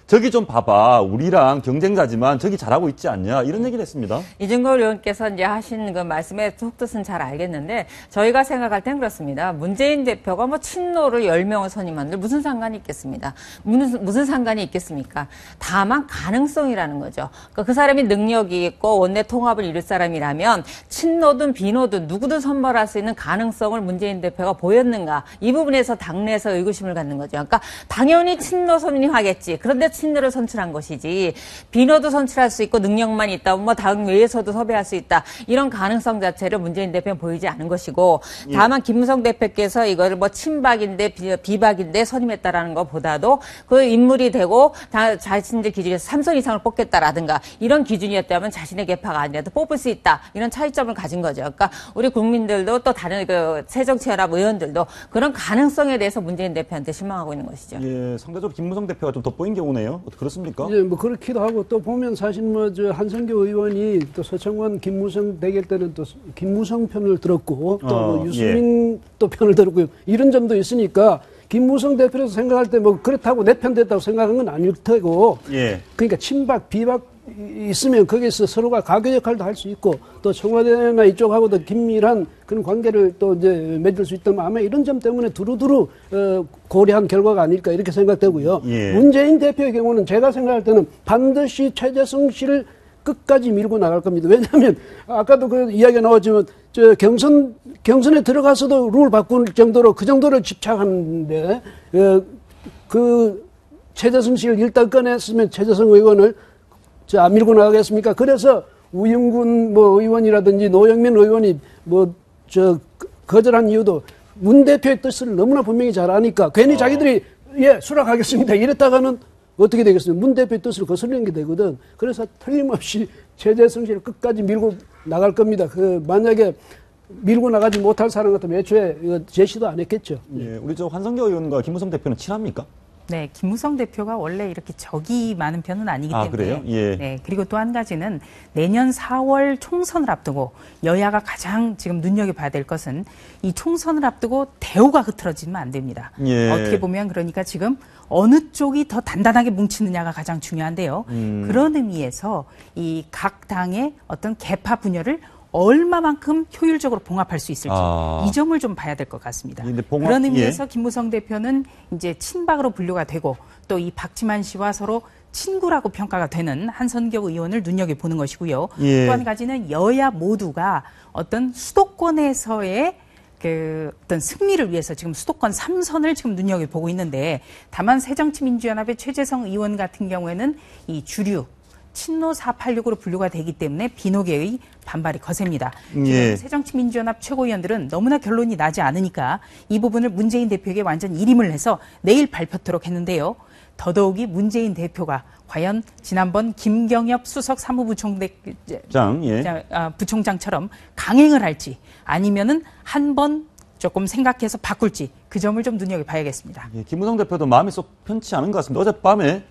저기 좀 봐봐. 우리랑 경쟁자지만 저기 잘하고 있지 않냐. 이런 얘기를 했습니다. 이종걸 의원께서 이제 하신 그 말씀의 속뜻은 잘 알겠는데 저희가 생각할 땐 그렇습니다. 문재인 대표가 뭐 친노를 10명을 선임한들 무슨 상관이 있겠습니다. 무슨 상관이 있겠습니까? 다만 가능성이라는 거죠. 그러니까 그 사람이 능력이 있고 원내 통합을 이룰 사람이라면 친노든 비노든 누구든 선발할 수 있는 가능성을 문재인 대표가 보였는가. 이 부분에서 당내에서 의구심을 갖는 거죠. 그러니까 당연히 친노 선임하겠지. 그런데 친노를 선출한 것이지 비노도 선출할 수 있고 능력만 있다 뭐 당 외에서도 섭외할 수 있다 이런 가능성 자체를 문재인 대표는 보이지 않은 것이고 다만 김무성 대표께서 이거를 뭐 친박인데 비박인데 선임했다라는 것보다도 그 인물이 되고 자신들 기준에서 3선 이상을 뽑겠다라든가 이런 기준이었다면 자신의 계파가 아니라도 뽑을 수 있다 이런 차이점을 가진 거죠. 그러니까 우리 국민들도 또 다른 그 새정치연합 의원들도 그런 가능성에 대해서 문재인 대표한테 실망하고 있는 것이죠. 예, 상대적으로 김무성 대표가 좀 돋보인 경우네요. 그렇습니까? 이제 뭐 그렇기도 하고 또 보면 사실 뭐 저 한선교 의원이 또 서청원 김무성 대결 때는 또 김무성 편을 들었고 또 뭐 유승민 또 편을 들었고 이런 점도 있으니까 김무성 대표로서 생각할 때 뭐 그렇다고 내 편 됐다고 생각한 건 아닐 테고 그러니까 친박 비박 있으면 거기서 서로가 가교 역할도 할 수 있고 또 청와대나 이쪽하고도 긴밀한 그런 관계를 또 이제 맺을 수 있다면 아마 이런 점 때문에 두루두루 고려한 결과가 아닐까 이렇게 생각되고요. 문재인 대표의 경우는 제가 생각할 때는 반드시 최재성 씨를 끝까지 밀고 나갈 겁니다. 왜냐하면 아까도 그 이야기가 나왔지만 저 경선에 들어가서도 룰 바꿀 정도로 그 정도를 집착하는데 그 최재성 씨를 일단 꺼냈으면 최재성 의원을 안 밀고 나가겠습니까? 그래서 우영군 뭐 의원이라든지 노영민 의원이 뭐 거절한 이유도 문 대표의 뜻을 너무나 분명히 잘 아니까 괜히 자기들이 예, 수락하겠습니다. 이랬다가는 어떻게 되겠어요? 문 대표의 뜻을 거슬리는 게 되거든. 그래서 틀림없이 체제 성실을 끝까지 밀고 나갈 겁니다. 만약에 밀고 나가지 못할 사람 같으면 애초에 제시도 안 했겠죠. 예, 우리 환성교 의원과 김무성 대표는 친합니까? 네, 김무성 대표가 원래 이렇게 적이 많은 편은 아니기 때문에. 그래요? 예. 네, 그리고 또 한 가지는 내년 4월 총선을 앞두고 여야가 가장 지금 눈여겨봐야 될 것은 이 총선을 앞두고 대우가 흐트러지면 안 됩니다. 예. 어떻게 보면 그러니까 지금 어느 쪽이 더 단단하게 뭉치느냐가 가장 중요한데요. 그런 의미에서 이 각 당의 어떤 계파 분열을 얼마만큼 효율적으로 봉합할 수 있을지 이 점을 좀 봐야 될 것 같습니다. 그런 의미에서 김무성 대표는 이제 친박으로 분류가 되고 또 이 박지만 씨와 서로 친구라고 평가가 되는 한선교 의원을 눈여겨보는 것이고요. 또 한 가지는 여야 모두가 어떤 수도권에서의 어떤 승리를 위해서 지금 수도권 3선을 지금 눈여겨보고 있는데 다만 새정치민주연합의 최재성 의원 같은 경우에는 이 주류 친노 486으로 분류가 되기 때문에 비노계의 반발이 거셉니다. 지금 새정치민주연합 최고위원들은 너무나 결론이 나지 않으니까 이 부분을 문재인 대표에게 완전 일임을 해서 내일 발표토록 했는데요. 더더욱이 문재인 대표가 과연 지난번 김경엽 수석 부총장처럼 강행을 할지 아니면은 한 번 조금 생각해서 바꿀지 그 점을 좀 눈여겨봐야겠습니다. 김무성 대표도 마음이 쏙 편치 않은 것 같습니다. 어젯밤에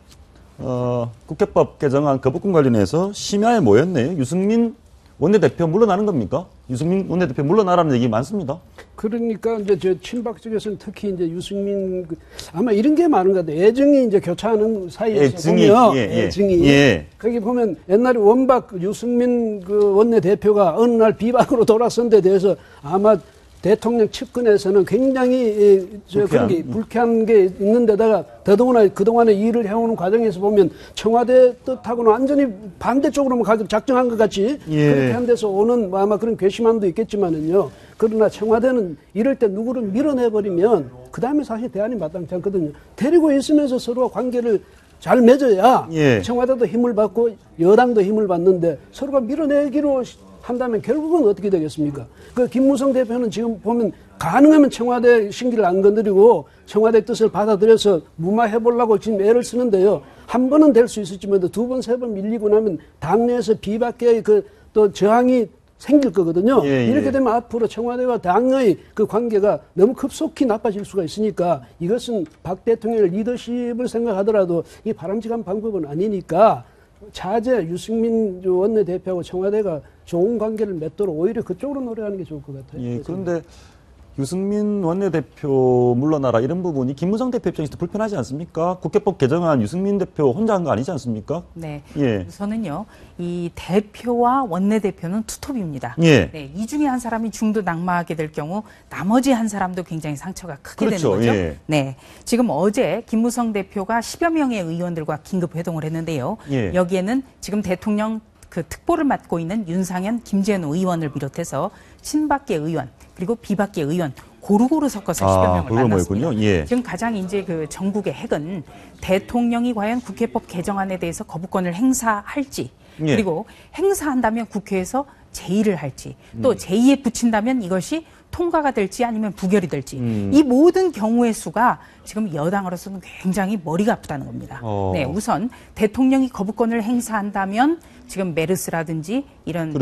국회법 개정안 거부권 관련해서 심야에 모였네요. 유승민 원내대표 물러나는 겁니까? 유승민 원내대표 물러나라는 얘기 많습니다. 그러니까 이제 저 친박 쪽에서는 특히 이제 유승민 아마 이런 게 많은 것 같아요. 애증이 이제 교차하는 사이에서 보면 애증이 거기 보면 옛날에 원박 유승민 원내대표가 어느 날 비박으로 돌아선 데 대해서 아마 대통령 측근에서는 굉장히 그런 게 불쾌한 게 있는 데다가 더더구나 그동안에 일을 해오는 과정에서 보면 청와대 뜻하고는 완전히 반대쪽으로만 가기 작정한 것 같이 그렇게 한 데서 오는 아마 그런 괘씸함도 있겠지만은요. 그러나 청와대는 이럴 때 누구를 밀어내버리면 그 다음에 사실 대안이 마땅치 않거든요. 데리고 있으면서 서로 관계를 잘 맺어야 청와대도 힘을 받고 여당도 힘을 받는데 서로가 밀어내기로 한다면 결국은 어떻게 되겠습니까? 그 김무성 대표는 지금 보면 가능하면 청와대 심기를 안 건드리고 청와대 뜻을 받아들여서 무마해보려고 지금 애를 쓰는데요. 한 번은 될 수 있을지만 두 번, 세 번 밀리고 나면 당내에서 비박계의 또 저항이 생길 거거든요. 이렇게 되면 앞으로 청와대와 당의 그 관계가 너무 급속히 나빠질 수가 있으니까 이것은 박 대통령의 리더십을 생각하더라도 이 바람직한 방법은 아니니까 차제 유승민 원내대표하고 청와대가 좋은 관계를 맺도록 오히려 그쪽으로 노력하는 게 좋을 것 같아요. 그런데 유승민 원내대표 물러나라 이런 부분이 김무성 대표 입장에서 불편하지 않습니까? 국회법 개정안 유승민 대표 혼자 한 거 아니지 않습니까? 네. 우선은요, 이 대표와 원내대표는 투톱입니다. 이 중에 한 사람이 중도 낙마하게 될 경우 나머지 한 사람도 굉장히 상처가 크게 되는 거죠. 네. 지금 어제 김무성 대표가 10여 명의 의원들과 긴급 회동을 했는데요. 여기에는 지금 대통령 특보를 맡고 있는 윤상현, 김재현 의원을 비롯해서 친박계 의원 그리고 비박계 의원 고루고루 섞어서 10여 명을 만났습니다. 지금 가장 이제 전국의 핵은 대통령이 과연 국회법 개정안에 대해서 거부권을 행사할지 그리고 행사한다면 국회에서 제의를 할지 또 제의에 붙인다면 이것이 통과가 될지 아니면 부결이 될지 이 모든 경우의 수가 지금 여당으로서는 굉장히 머리가 아프다는 겁니다. 네, 우선 대통령이 거부권을 행사한다면 지금 메르스라든지 이런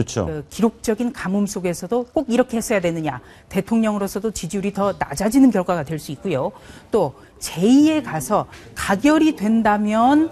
기록적인 가뭄 속에서도 꼭 이렇게 했어야 되느냐. 대통령으로서도 지지율이 더 낮아지는 결과가 될 수 있고요. 또 제2에 가서 가결이 된다면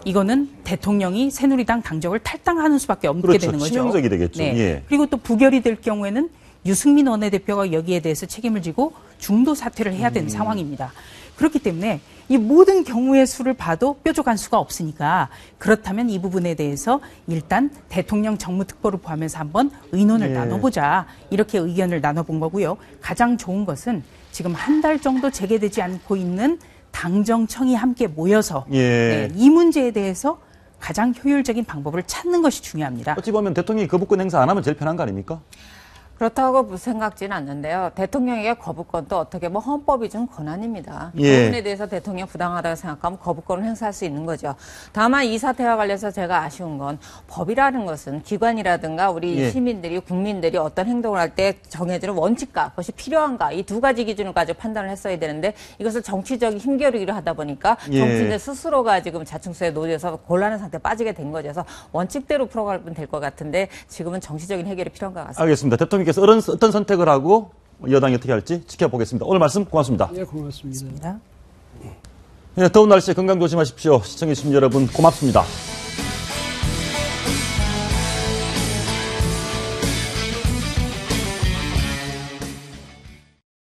이거는 대통령이 새누리당 당적을 탈당하는 수밖에 없게 되는 거죠. 치명적이 되겠죠. 그리고 또 부결이 될 경우에는 유승민 원내대표가 여기에 대해서 책임을 지고 중도 사퇴를 해야 되는 상황입니다. 그렇기 때문에 이 모든 경우의 수를 봐도 뾰족한 수가 없으니까 그렇다면 이 부분에 대해서 일단 대통령 정무특보를 포함해서 한번 의논을 나눠보자 이렇게 의견을 나눠본 거고요. 가장 좋은 것은 지금 한 달 정도 재개되지 않고 있는 당정청이 함께 모여서 이 문제에 대해서 가장 효율적인 방법을 찾는 것이 중요합니다. 어찌 보면 대통령이 거부권 행사 안 하면 제일 편한 거 아닙니까? 그렇다고 생각지는 않는데요. 대통령에게 거부권도 어떻게 뭐 헌법이 준 권한입니다. 그 예. 부분에 대해서 대통령 부당하다고 생각하면 거부권을 행사할 수 있는 거죠. 다만 이 사태와 관련해서 제가 아쉬운 건 법이라는 것은 기관이라든가 우리 예. 시민들이 국민들이 어떤 행동을 할 때 정해지는 원칙과 그것이 필요한가 이 두 가지 기준을 가지고 판단을 했어야 되는데 이것을 정치적인 힘겨루기를 하다 보니까 예. 정치인들 스스로가 지금 자충수에 놓여서 곤란한 상태에 빠지게 된 거죠. 그래서 원칙대로 풀어가면 될 것 같은데 지금은 정치적인 해결이 필요한 것 같습니다. 알겠습니다. 대통령께서 어떤 선택을 하고 여당이 어떻게 할지 지켜보겠습니다. 오늘 말씀 고맙습니다. 네, 고맙습니다. 네, 더운 날씨에 건강 조심하십시오. 시청해주신 여러분 고맙습니다.